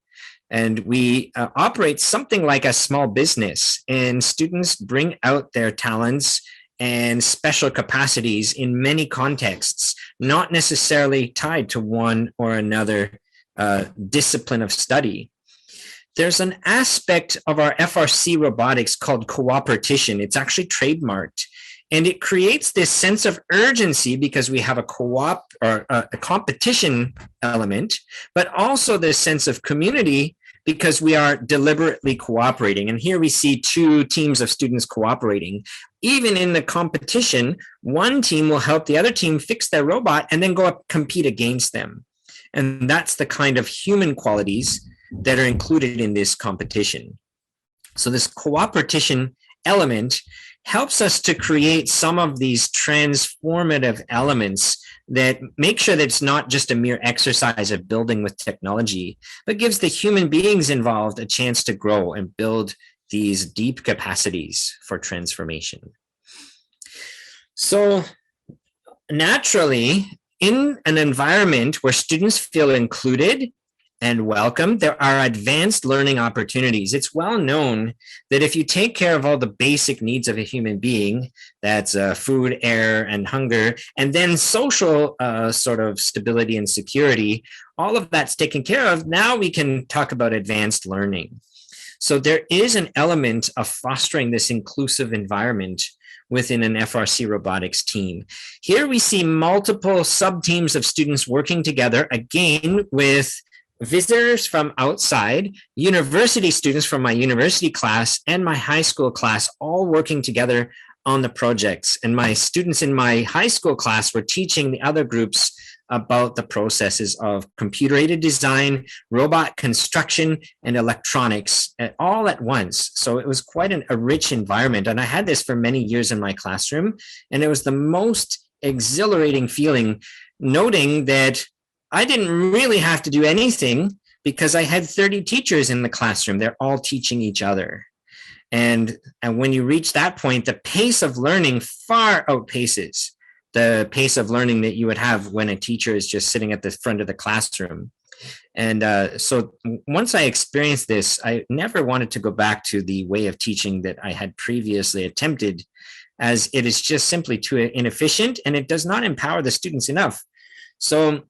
E: and we operate something like a small business, and students bring out their talents and special capacities in many contexts, not necessarily tied to one or another discipline of study. There's an aspect of our FRC robotics called cooperation. It's actually trademarked, and it creates this sense of urgency because we have a competition element, but also this sense of community because we are deliberately cooperating. And here we see two teams of students cooperating. Even in the competition, one team will help the other team fix their robot and then go up compete against them. And that's the kind of human qualities that are included in this competition. So this cooperation element helps us to create some of these transformative elements that make sure that it's not just a mere exercise of building with technology, but gives the human beings involved a chance to grow and build these deep capacities for transformation. So naturally, in an environment where students feel included and welcome, there are advanced learning opportunities. It's well known that if you take care of all the basic needs of a human being, that's food, air, and hunger, and then social sort of stability and security, all of that's taken care of, now we can talk about advanced learning. So there is an element of fostering this inclusive environment within an FRC robotics team. Here we see multiple sub-teams of students working together, again, with visitors from outside, university students from my university class and my high school class, all working together on the projects. And my students in my high school class were teaching the other groups about the processes of computer-aided design, robot construction, and electronics all at once. So it was quite a rich environment. And I had this for many years in my classroom. And it was the most exhilarating feeling, noting that I didn't really have to do anything because I had 30 teachers in the classroom. They're all teaching each other. And when you reach that point, the pace of learning far outpaces the pace of learning that you would have when a teacher is just sitting at the front of the classroom. And so once I experienced this, I never wanted to go back to the way of teaching that I had previously attempted, as it is just simply too inefficient and it does not empower the students enough. So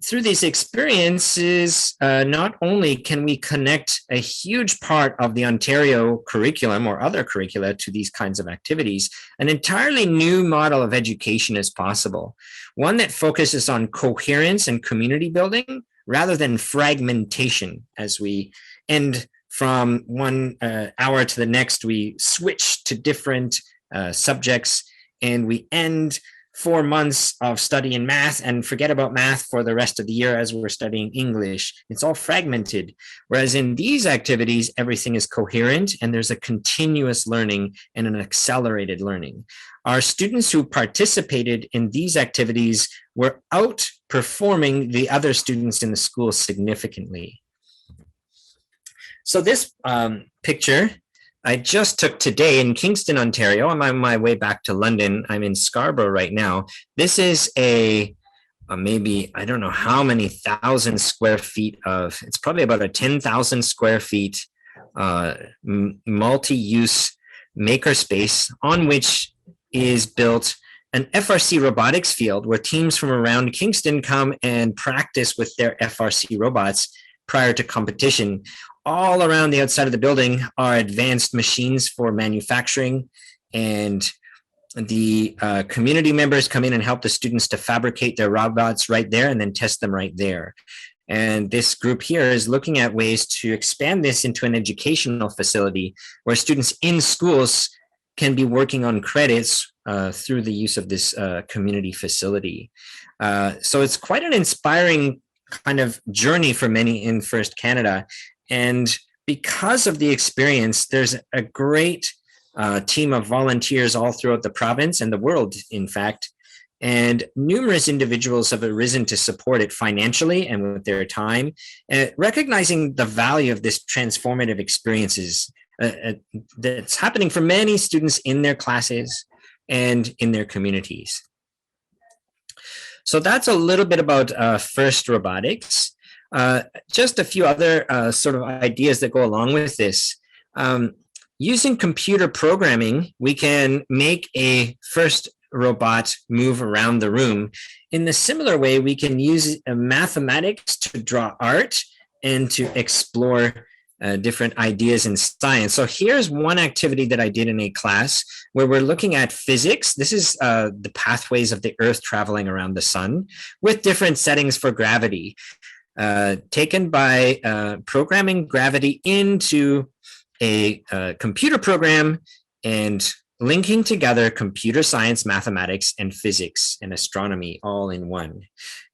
E: through these experiences, not only can we connect a huge part of the Ontario curriculum or other curricula to these kinds of activities, an entirely new model of education is possible, one that focuses on coherence and community building rather than fragmentation. As we end from one hour to the next, we switch to different subjects, and we end 4 months of study in math and forget about math for the rest of the year as we're studying English. It's all fragmented. Whereas in these activities, everything is coherent and there's a continuous learning and an accelerated learning. Our students who participated in these activities were outperforming the other students in the school significantly. So this picture I just took today in Kingston, Ontario. I'm on my way back to London. I'm in Scarborough right now. This is a maybe, I don't know how many thousand square feet of, it's probably about a 10,000 square feet multi-use makerspace on which is built an FRC robotics field where teams from around Kingston come and practice with their FRC robots prior to competition. All around the outside of the building are advanced machines for manufacturing, and the community members come in and help the students to fabricate their robots right there and then test them right there. And this group here is looking at ways to expand this into an educational facility where students in schools can be working on credits through the use of this community facility. So it's quite an inspiring kind of journey for many in First Canada. And because of the experience, there's a great team of volunteers all throughout the province and the world, in fact. And numerous individuals have arisen to support it financially and with their time, recognizing the value of this transformative experiences that's happening for many students in their classes and in their communities. So that's a little bit about FIRST Robotics. Just a few other sort of ideas that go along with this. Using computer programming, we can make a FIRST robot move around the room. In the similar way, we can use mathematics to draw art and to explore different ideas in science. So here's one activity that I did in a class where we're looking at physics. This is the pathways of the Earth traveling around the sun with different settings for gravity. Taken by programming gravity into a computer program and linking together computer science, mathematics, and physics and astronomy all in one.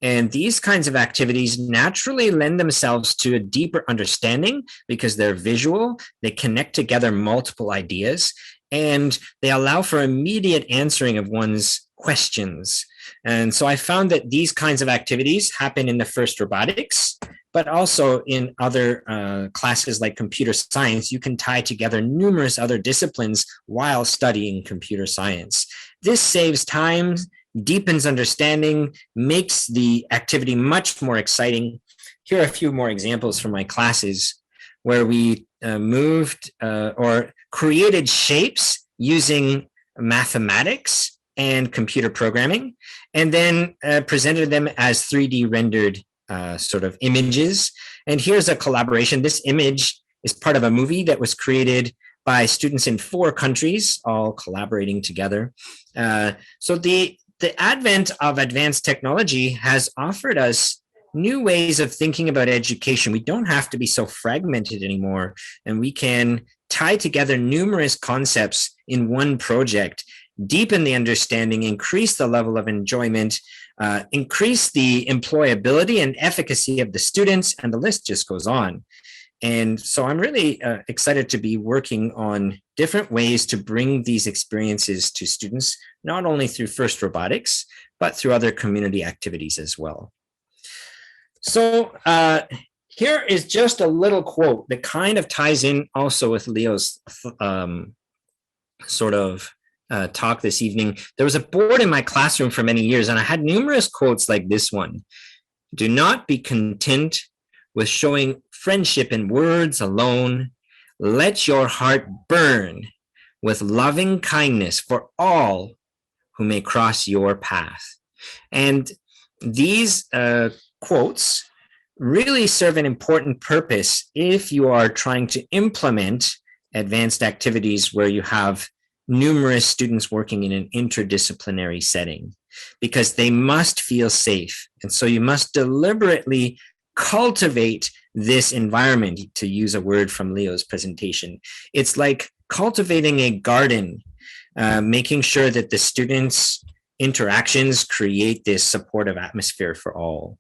E: And these kinds of activities naturally lend themselves to a deeper understanding because they're visual, they connect together multiple ideas, and they allow for immediate answering of one's questions. And so I found that these kinds of activities happen in the FIRST Robotics, but also in other classes like computer science. You can tie together numerous other disciplines while studying computer science. This saves time, deepens understanding, makes the activity much more exciting. Here are a few more examples from my classes where we moved or created shapes using mathematics and computer programming, and then presented them as 3D rendered sort of images. And here's a collaboration. This image is part of a movie that was created by students in 4 countries, all collaborating together. So the advent of advanced technology has offered us new ways of thinking about education. We don't have to be so fragmented anymore, and we can tie together numerous concepts in one project, deepen the understanding, increase the level of enjoyment, increase the employability and efficacy of the students, and the list just goes on. And so I'm really excited to be working on different ways to bring these experiences to students, not only through FIRST Robotics, but through other community activities as well. So here is just a little quote that kind of ties in also with Leo's sort of talk this evening. There was a board in my classroom for many years, and I had numerous quotes like this one. Do not be content with showing friendship in words alone. Let your heart burn with loving kindness for all who may cross your path. And these quotes really serve an important purpose if you are trying to implement advanced activities where you have numerous students working in an interdisciplinary setting, because they must feel safe. And so you must deliberately cultivate this environment, to use a word from Leo's presentation. It's like cultivating a garden, making sure that the students' interactions create this supportive atmosphere for all.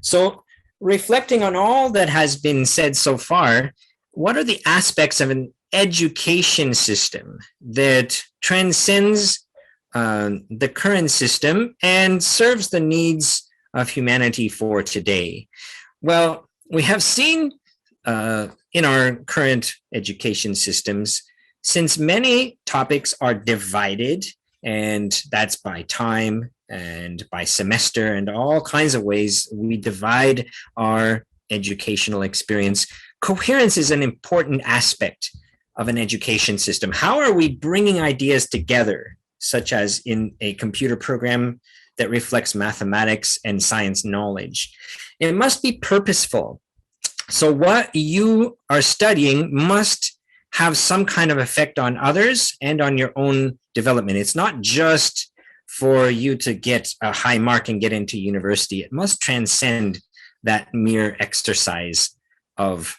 E: So, reflecting on all that has been said so far, what are the aspects of an education system that transcends the current system and serves the needs of humanity for today? Well, we have seen in our current education systems, since many topics are divided, and that's by time and by semester and all kinds of ways we divide our educational experience, coherence is an important aspect of an education system. How are we bringing ideas together, such as in a computer program that reflects mathematics and science knowledge? It must be purposeful. So what you are studying must have some kind of effect on others and on your own development. It's not just for you to get a high mark and get into university. It must transcend that mere exercise of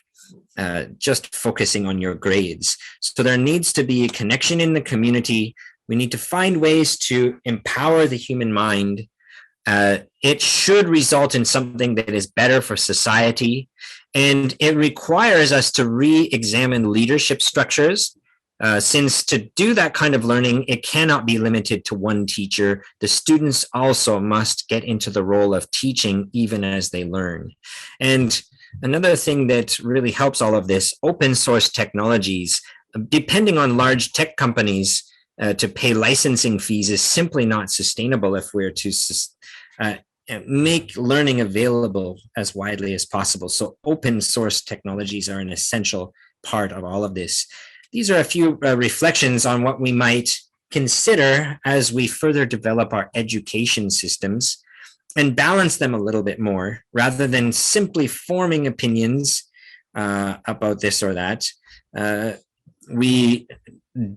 E: just focusing on your grades. So there needs to be a connection in the community. We need to find ways to empower the human mind. It should result in something that is better for society. And it requires us to re-examine leadership structures, since to do that kind of learning, it cannot be limited to one teacher. The students also must get into the role of teaching even as they learn. And another thing that really helps all of this, open source technologies, depending on large tech companies to pay licensing fees, is simply not sustainable if we're to make learning available as widely as possible. So open source technologies are an essential part of all of this. These are a few reflections on what we might consider as we further develop our education systems and balance them a little bit more, rather than simply forming opinions about this or that. We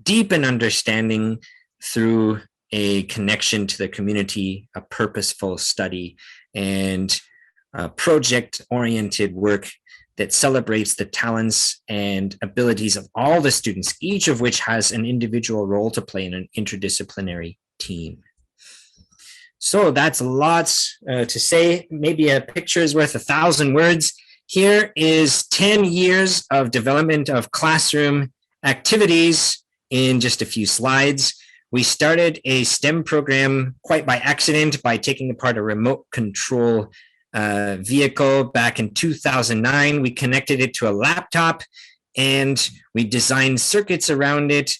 E: deepen understanding through a connection to the community, a purposeful study, and project-oriented work that celebrates the talents and abilities of all the students, each of which has an individual role to play in an interdisciplinary team. So that's lots to say. Maybe a picture is worth 1,000 words. Here is 10 years of development of classroom activities in just a few slides. We started a STEM program quite by accident by taking apart a remote control vehicle back in 2009. We connected it to a laptop and we designed circuits around it,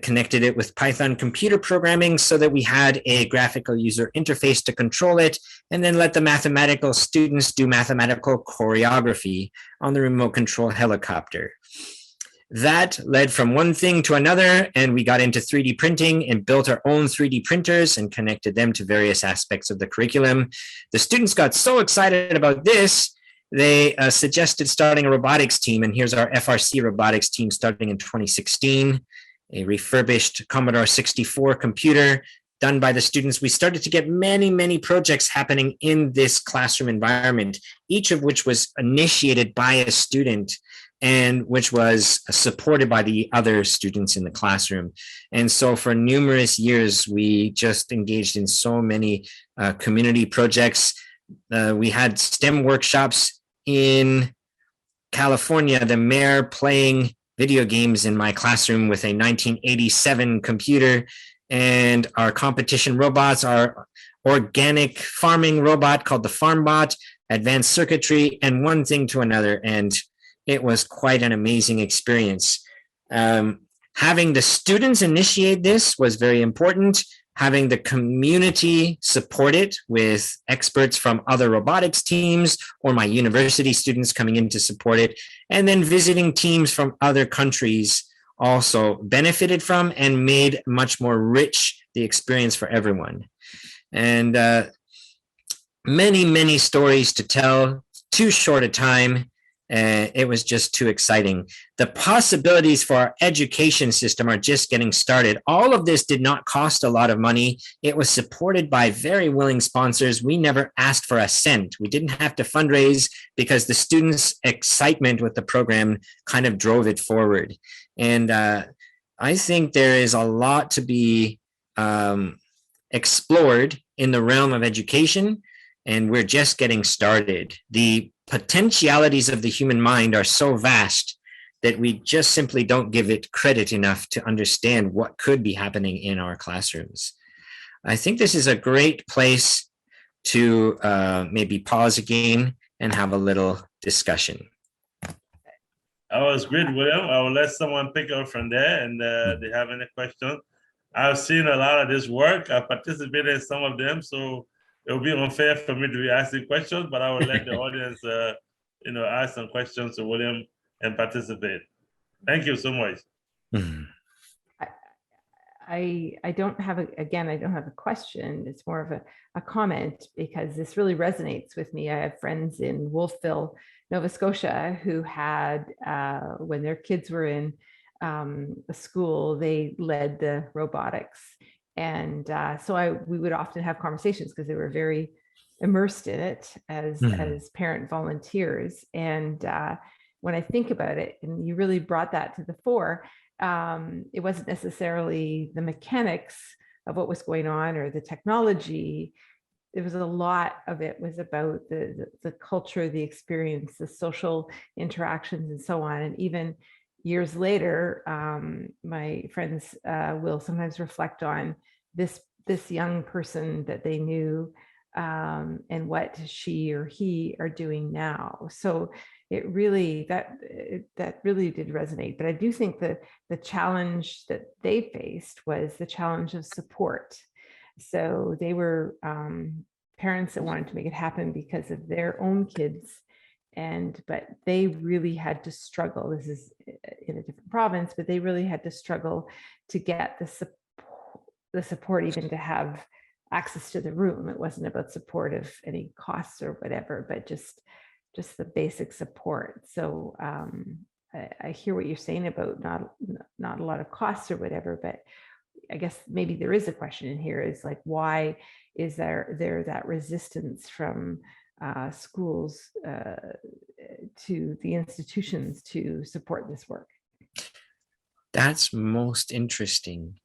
E: connected it with Python computer programming so that we had a graphical user interface to control it, and then let the mathematical students do mathematical choreography on the remote control helicopter. That led from one thing to another, and we got into 3D printing and built our own 3D printers and connected them to various aspects of the curriculum. The students got so excited about this, they suggested starting a robotics team, and here's our FRC robotics team starting in 2016, a refurbished Commodore 64 computer done by the students. We started to get many, many projects happening in this classroom environment, each of which was initiated by a student and which was supported by the other students in the classroom. And so for numerous years, we just engaged in so many community projects. We had STEM workshops in California, the mayor playing video games in my classroom with a 1987 computer, and our competition robots, our organic farming robot called the FarmBot, advanced circuitry, and one thing to another. And it was quite an amazing experience. Having the students initiate this was very important. having the community support it with experts from other robotics teams or my university students coming in to support it, and then visiting teams from other countries also benefited from and made much more rich the experience for everyone. And many, many stories to tell, too short a time. It was just too exciting. The possibilities for our education system are just getting started. All of this did not cost a lot of money. It was supported by very willing sponsors. We never asked for a cent. We didn't have to fundraise because the students' excitement with the program kind of drove it forward. And I think there is a lot to be explored in the realm of education, and we're just getting started. The potentialities of the human mind are so vast that we just simply don't give it credit enough to understand what could be happening in our classrooms. I think this is a great place to maybe pause again and have a little discussion.
B: That was great, William. I will let someone pick up from there, and they have any questions. I've seen a lot of this work. I participated in some of them, so it would be unfair for me to be asking questions, but I will let the audience, ask some questions to William and participate. Thank you so much.
F: I don't have I don't have a question. It's more of a comment, because this really resonates with me. I have friends in Wolfville, Nova Scotia, who had, when their kids were in a school, they led the robotics. And so we would often have conversations because they were very immersed in it as parent volunteers. And when I think about it, and you really brought that to the fore, it wasn't necessarily the mechanics of what was going on or the technology. There was a lot of it was about the culture, the experience, the social interactions, and so on. And even years later, my friends will sometimes reflect on this young person that they knew and what she or he are doing now. So it really, that really did resonate. But I do think that the challenge that they faced was the challenge of support. So they were parents that wanted to make it happen because of their own kids. But they really had to struggle. This is in a different province, but they really had to struggle to get the support even to have access to the room. It wasn't about support of any costs or whatever, but just the basic support. So I hear what you're saying about not a lot of costs or whatever, but I guess maybe there is a question in here, is like, why is there that resistance from schools to the institutions to support this work?
E: That's most interesting.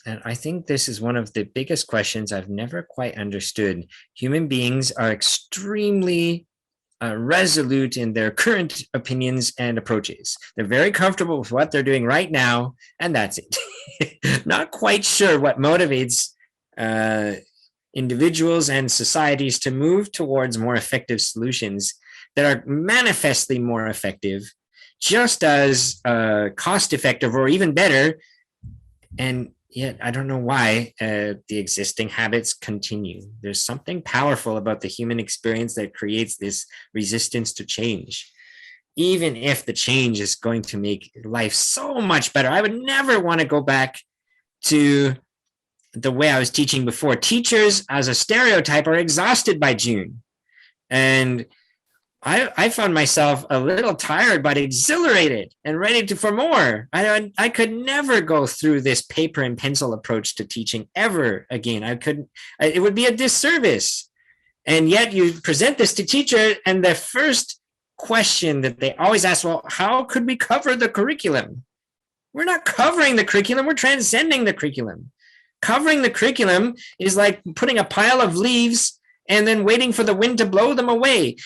E: And I think this is one of the biggest questions I've never quite understood. Human beings are extremely resolute in their current opinions and approaches. They're very comfortable with what they're doing right now, and that's it. Not quite sure what motivates individuals and societies to move towards more effective solutions that are manifestly more effective, just as cost effective or even better. And yet I don't know why the existing habits continue. There's something powerful about the human experience that creates this resistance to change. Even if the change is going to make life so much better, I would never want to go back to the way I was teaching before. Teachers, as a stereotype, are exhausted by June. And I found myself a little tired, but exhilarated and ready for more. I could never go through this paper and pencil approach to teaching ever again. It would be a disservice. And yet you present this to teachers, and the first question that they always ask, well, how could we cover the curriculum? We're not covering the curriculum, we're transcending the curriculum. Covering the curriculum is like putting a pile of leaves and then waiting for the wind to blow them away.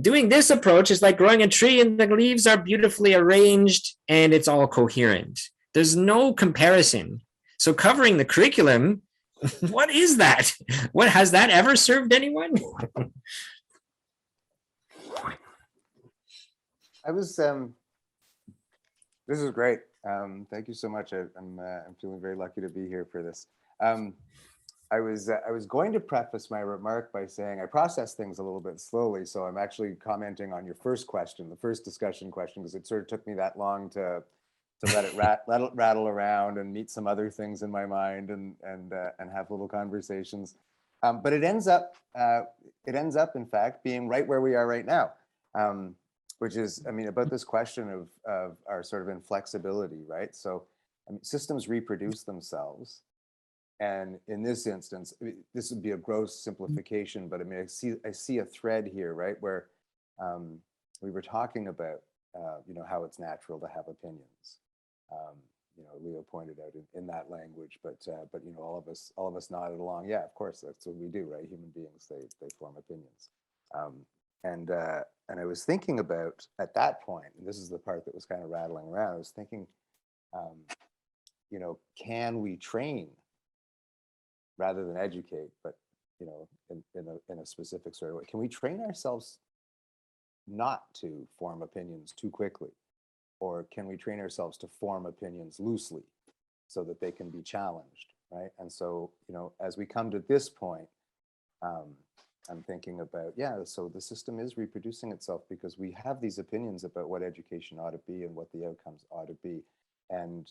E: Doing this approach is like growing a tree and the leaves are beautifully arranged and it's all coherent. There's no comparison. So covering the curriculum, what is that? What has that ever served anyone?
G: This is great. Thank you so much. I'm feeling very lucky to be here for this. I was going to preface my remark by saying I process things a little bit slowly, so I'm actually commenting on your first question, the first discussion question, because it sort of took me that long to let it rattle around and meet some other things in my mind and have little conversations. But it ends up in fact being right where we are right now, which is, I mean, about this question of our sort of inflexibility, right? So I mean, systems reproduce themselves. And in this instance, this would be a gross simplification, but I mean, I see a thread here, right, where we were talking about, you know, how it's natural to have opinions. You know, Leo pointed out in that language, but you know, all of us nodded along. Yeah, of course, that's what we do, right? Human beings, they form opinions. And I was thinking about at that point, and this is the part that was kind of rattling around. I was thinking, you know, can we train rather than educate, but you know, in a specific sort of way? Can we train ourselves not to form opinions too quickly? Or can we train ourselves to form opinions loosely so that they can be challenged, right? And so, you know, as we come to this point, I'm thinking about, yeah, so the system is reproducing itself because we have these opinions about what education ought to be and what the outcomes ought to be. And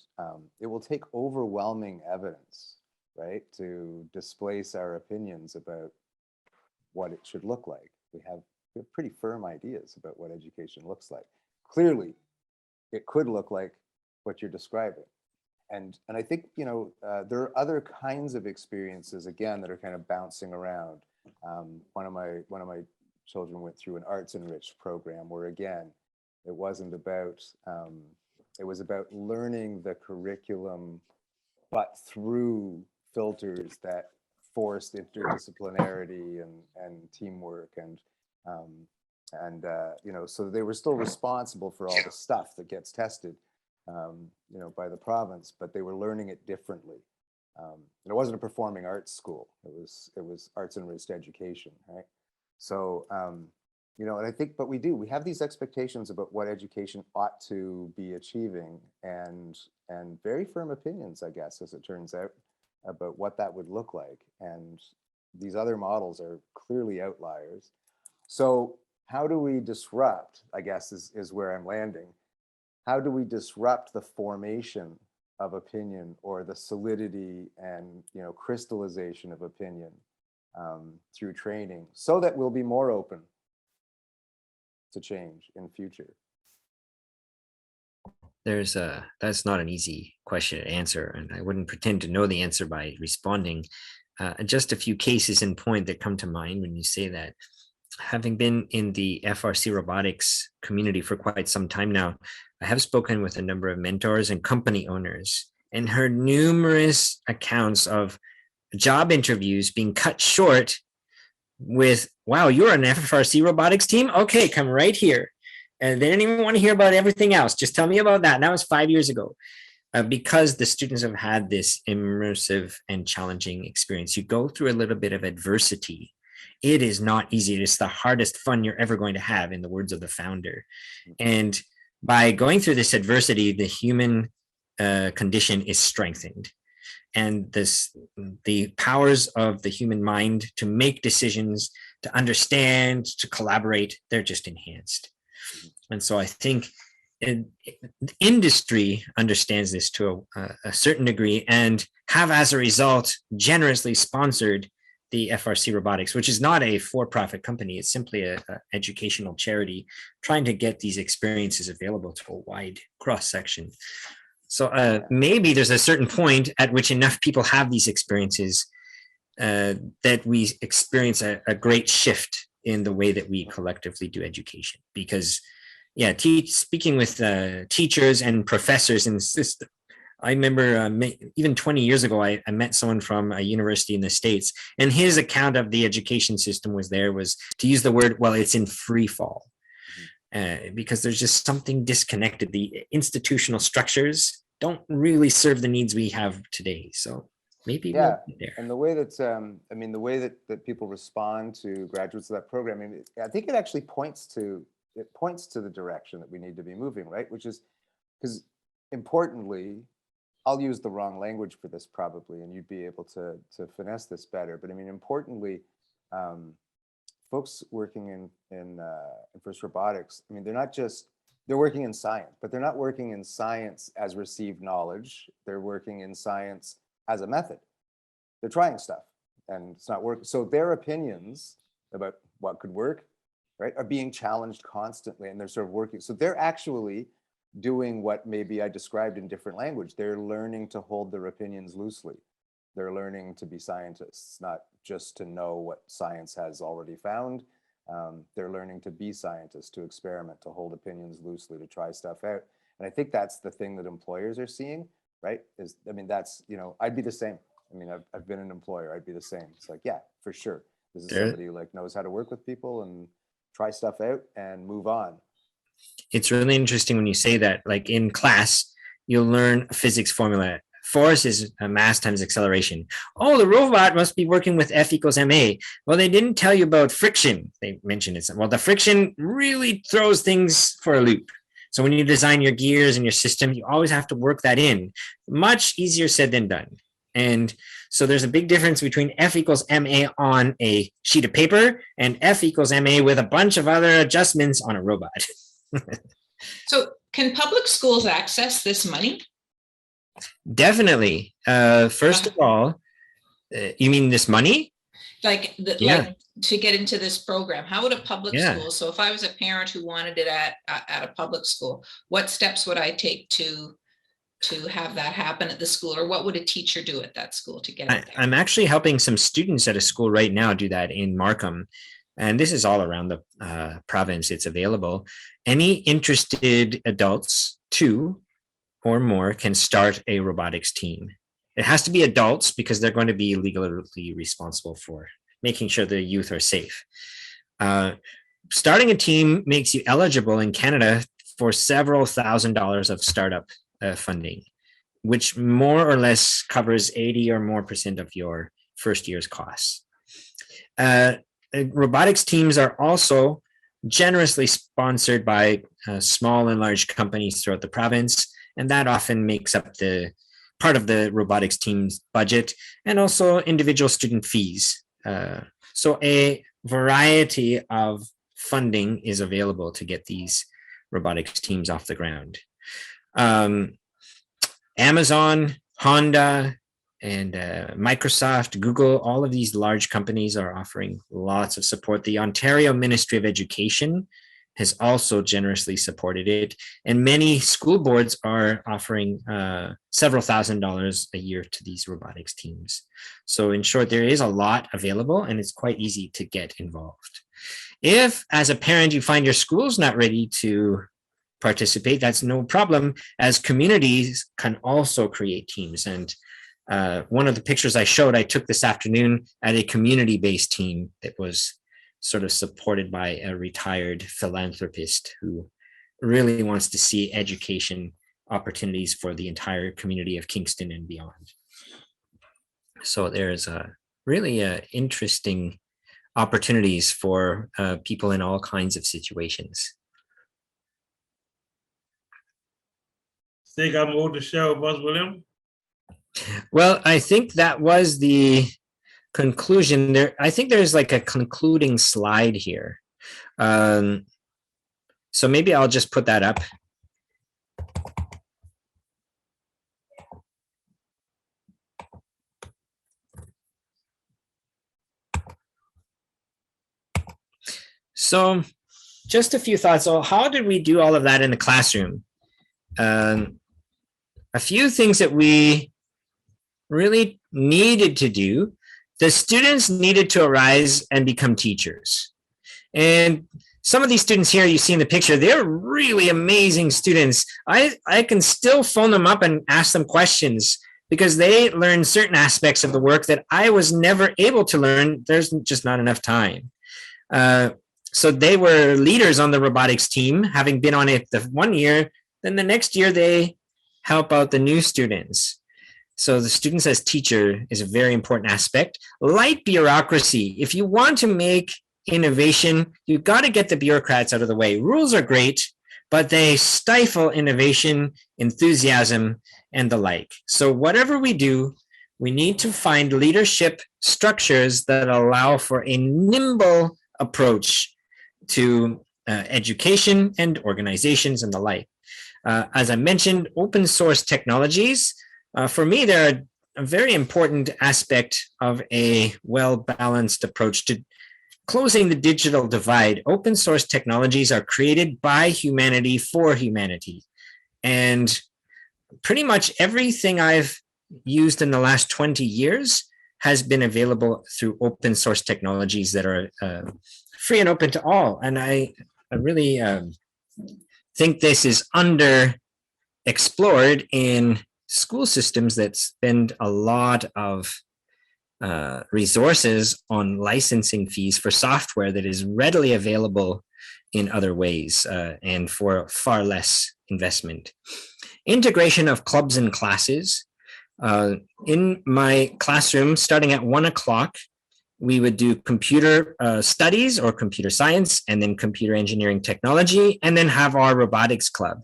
G: it will take overwhelming evidence, right, to displace our opinions about what it should look like. We have pretty firm ideas about what education looks like. Clearly, it could look like what you're describing. And I think, you know, there are other kinds of experiences, again, that are kind of bouncing around. One of my children went through an arts enriched program where, again, it wasn't about, it was about learning the curriculum, but through filters that forced interdisciplinarity and teamwork and you know, so they were still responsible for all the stuff that gets tested, you know, by the province, but they were learning it differently. And it wasn't a performing arts school; it was arts enriched education, right? So, you know, and I think, but we have these expectations about what education ought to be achieving, and very firm opinions, I guess, as it turns out, about what that would look like. And these other models are clearly outliers. So how do we disrupt, I guess, is where I'm landing. How do we disrupt the formation of opinion or the solidity and, you know, crystallization of opinion through training so that we'll be more open to change in future?
E: That's not an easy question to answer, and I wouldn't pretend to know the answer by responding. Just a few cases in point that come to mind when you say that. Having been in the FRC robotics community for quite some time now, I have spoken with a number of mentors and company owners and heard numerous accounts of job interviews being cut short with, wow, you're an FRC robotics team? Okay, come right here. And they didn't even want to hear about everything else. Just tell me about that. And that was 5 years ago. Because the students have had this immersive and challenging experience. You go through a little bit of adversity. It is not easy. It's the hardest fun you're ever going to have, in the words of the founder. And by going through this adversity, the human condition is strengthened. And the powers of the human mind to make decisions, to understand, to collaborate, they're just enhanced. And so I think industry understands this to a certain degree and have, as a result, generously sponsored the FRC Robotics, which is not a for-profit company. It's simply an educational charity trying to get these experiences available to a wide cross-section. So maybe there's a certain point at which enough people have these experiences that we experience a great shift in the way that we collectively do education. Because, yeah, speaking with teachers and professors in the system, I remember even 20 years ago, I met someone from a university in the States, and his account of the education system was to use the word, well, it's in free fall. Because there's just something disconnected. The institutional structures don't really serve the needs we have today. So maybe
G: yeah,
E: we'll there.
G: And the way that I mean, the way that people respond to graduates of that program, I mean, I think it actually points to the direction that we need to be moving, right? Which is because importantly, I'll use the wrong language for this probably, and you'd be able to finesse this better. But I mean, importantly, folks working in first robotics, I mean, they're working in science, but they're not working in science as received knowledge. They're working in science as a method. They're trying stuff and it's not working. So their opinions about what could work, right, are being challenged constantly, and they're sort of working. So they're actually doing what maybe I described in different language. They're learning to hold their opinions loosely. They're learning to be scientists, not just to know what science has already found. They're learning to be scientists, to experiment, to hold opinions loosely, to try stuff out. And I think that's the thing that employers are seeing, right? I mean, that's, I'd be the same. I mean, I've been an employer, I'd be the same. It's like, yeah, for sure. This is somebody who like knows how to work with people and try stuff out and move on.
E: It's really interesting when you say that. Like in class, you'll learn a physics formula. Force is mass times acceleration. Oh, the robot must be working with F equals ma. Well, they didn't tell you about friction. They mentioned it. Well, the friction really throws things for a loop. So when you design your gears and your system, you always have to work that in. Much easier said than done. And so there's a big difference between F equals ma on a sheet of paper and F equals ma with a bunch of other adjustments on a robot.
D: So can public schools access this money?
E: Definitely. First of all, you mean this money?
D: Like to get into this program, how would a public school, so if I was a parent who wanted it at a public school, what steps would I take to have that happen at the school, or what would a teacher do at that school to get it there?
E: I'm actually helping some students at a school right now do that in Markham. And this is all around the province. It's available. Any interested adults, 2 or more, can start a robotics team. It has to be adults because they're going to be legally responsible for making sure the youth are safe. Starting a team makes you eligible in Canada for several $1,000s of startup funding, which more or less covers 80% or more of your first year's costs. Robotics teams are also generously sponsored by small and large companies throughout the province, and that often makes up the part of the robotics team's budget, and also individual student fees. So a variety of funding is available to get these robotics teams off the ground. Amazon, Honda, and Microsoft, Google, all of these large companies are offering lots of support. The Ontario Ministry of Education has also generously supported it. And many school boards are offering several $1,000s a year to these robotics teams. So in short, there is a lot available and it's quite easy to get involved. If, as a parent, you find your school's not ready to participate, that's no problem, as communities can also create teams. And one of the pictures I showed, I took this afternoon at a community-based team that was sort of supported by a retired philanthropist who really wants to see education opportunities for the entire community of Kingston and beyond. So there's really interesting opportunities for people in all kinds of situations.
B: Think I'm over the show, Buzz William.
E: Well, I think that was the conclusion there. I think there's like a concluding slide here. So maybe I'll just put that up. So just a few thoughts. So how did we do all of that in the classroom? A few things that we really needed to do. The students needed to arise and become teachers. And some of these students here you see in the picture, they're really amazing students. I can still phone them up and ask them questions because they learn certain aspects of the work that I was never able to learn. There's just not enough time. So they were leaders on the robotics team, having been on it the 1 year. Then the next year they help out the new students. So the students as teacher is a very important aspect. Light bureaucracy. If you want to make innovation, you've got to get the bureaucrats out of the way. Rules are great, but they stifle innovation, enthusiasm, and the like. So whatever we do, we need to find leadership structures that allow for a nimble approach to education and organizations and the like. As I mentioned, open source technologies, for me, they're a very important aspect of a well-balanced approach to closing the digital divide. Open source technologies are created by humanity for humanity. And pretty much everything I've used in the last 20 years has been available through open source technologies that are free and open to all. And I really think this is underexplored in school systems that spend a lot of resources on licensing fees for software that is readily available in other ways and for far less investment. Integration of clubs and classes. In my classroom, starting at 1 o'clock, we would do computer studies or computer science, and then computer engineering technology, and then have our robotics club.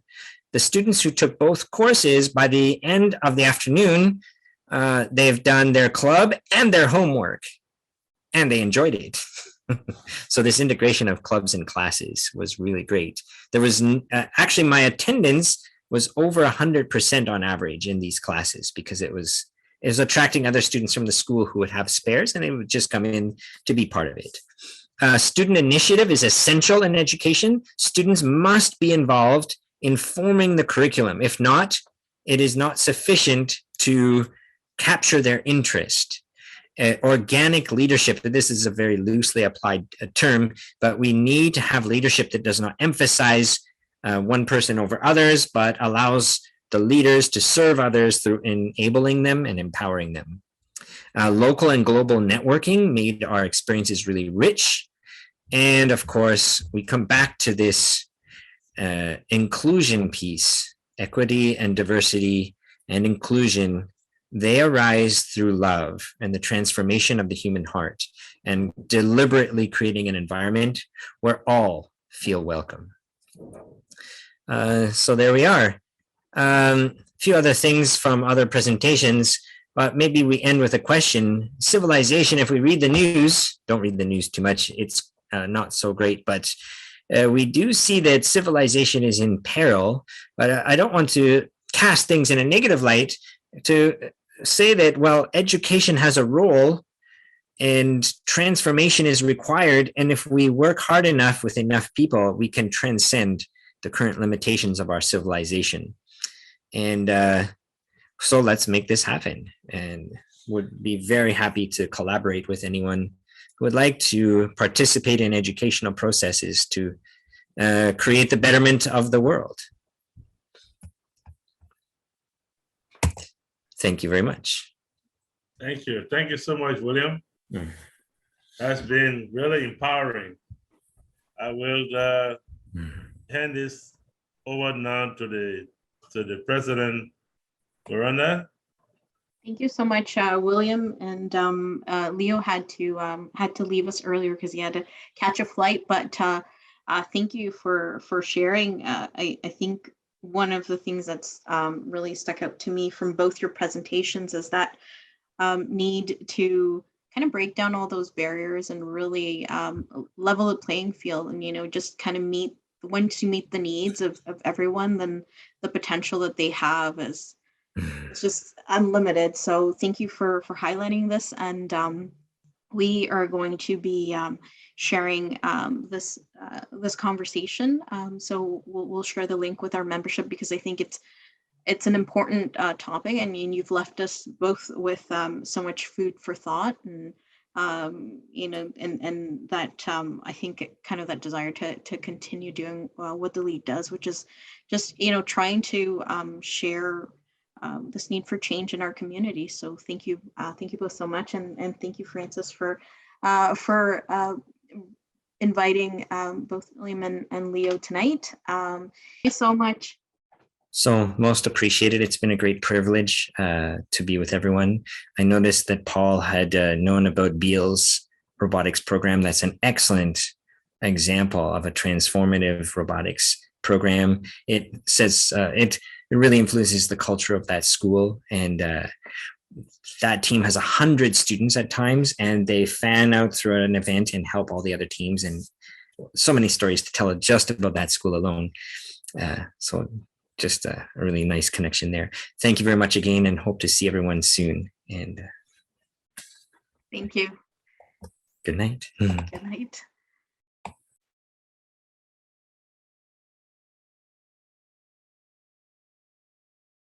E: The students who took both courses, by the end of the afternoon, they've done their club and their homework, and they enjoyed it. So this integration of clubs and classes was really great. There was actually, my attendance was over 100% on average in these classes, because it was attracting other students from the school who would have spares, and they would just come in to be part of it. Student initiative is essential in education. Students must be involved in forming the curriculum. If not, it is not sufficient to capture their interest. Organic leadership, this is a very loosely applied term, but we need to have leadership that does not emphasize one person over others, but allows the leaders to serve others through enabling them and empowering them. Local and global networking made our experiences really rich. And of course, we come back to this inclusion piece. Equity and diversity and inclusion, they arise through love and the transformation of the human heart, and deliberately creating an environment where all feel welcome. So there we are. A few other things from other presentations, but maybe we end with a question. Civilization, if we read the news, don't read the news too much, it's not so great, but we do see that civilization is in peril. But I don't want to cast things in a negative light, to say that, well, education has a role and transformation is required. And if we work hard enough with enough people, we can transcend the current limitations of our civilization. And so let's make this happen, and would be very happy to collaborate with anyone who would like to participate in educational processes to create the betterment of the world. Thank you very much.
B: Thank you. Thank you so much, William.
E: Mm.
B: That's been really empowering. I will hand this over now to the president, Miranda.
A: Thank you so much, William. And Leo had to leave us earlier because he had to catch a flight. But thank you for sharing. I think one of the things that's really stuck out to me from both your presentations is that need to kind of break down all those barriers and really level the playing field, and just kind of once you meet the needs of everyone, then the potential that they have is it's just unlimited. So thank you for highlighting this, and we are going to be sharing this conversation. So we'll share the link with our membership, because I think it's an important topic, and you've left us both with so much food for thought, and and that I think kind of that desire to continue doing what the league does, which is just trying to share this need for change in our community. So thank you both so much, and thank you, Francis, for inviting both William and Leo tonight. Thank you so much.
E: So most appreciated. It's been a great privilege to be with everyone. I noticed that Paul had known about Beal's robotics program. That's an excellent example of a transformative robotics program. It says it really influences the culture of that school, and that team has 100 students at times, and they fan out through an event and help all the other teams. And so many stories to tell just about that school alone. So just a really nice connection there. Thank you very much again, and hope to see everyone soon. And
A: Thank you.
E: good night.
A: Good night.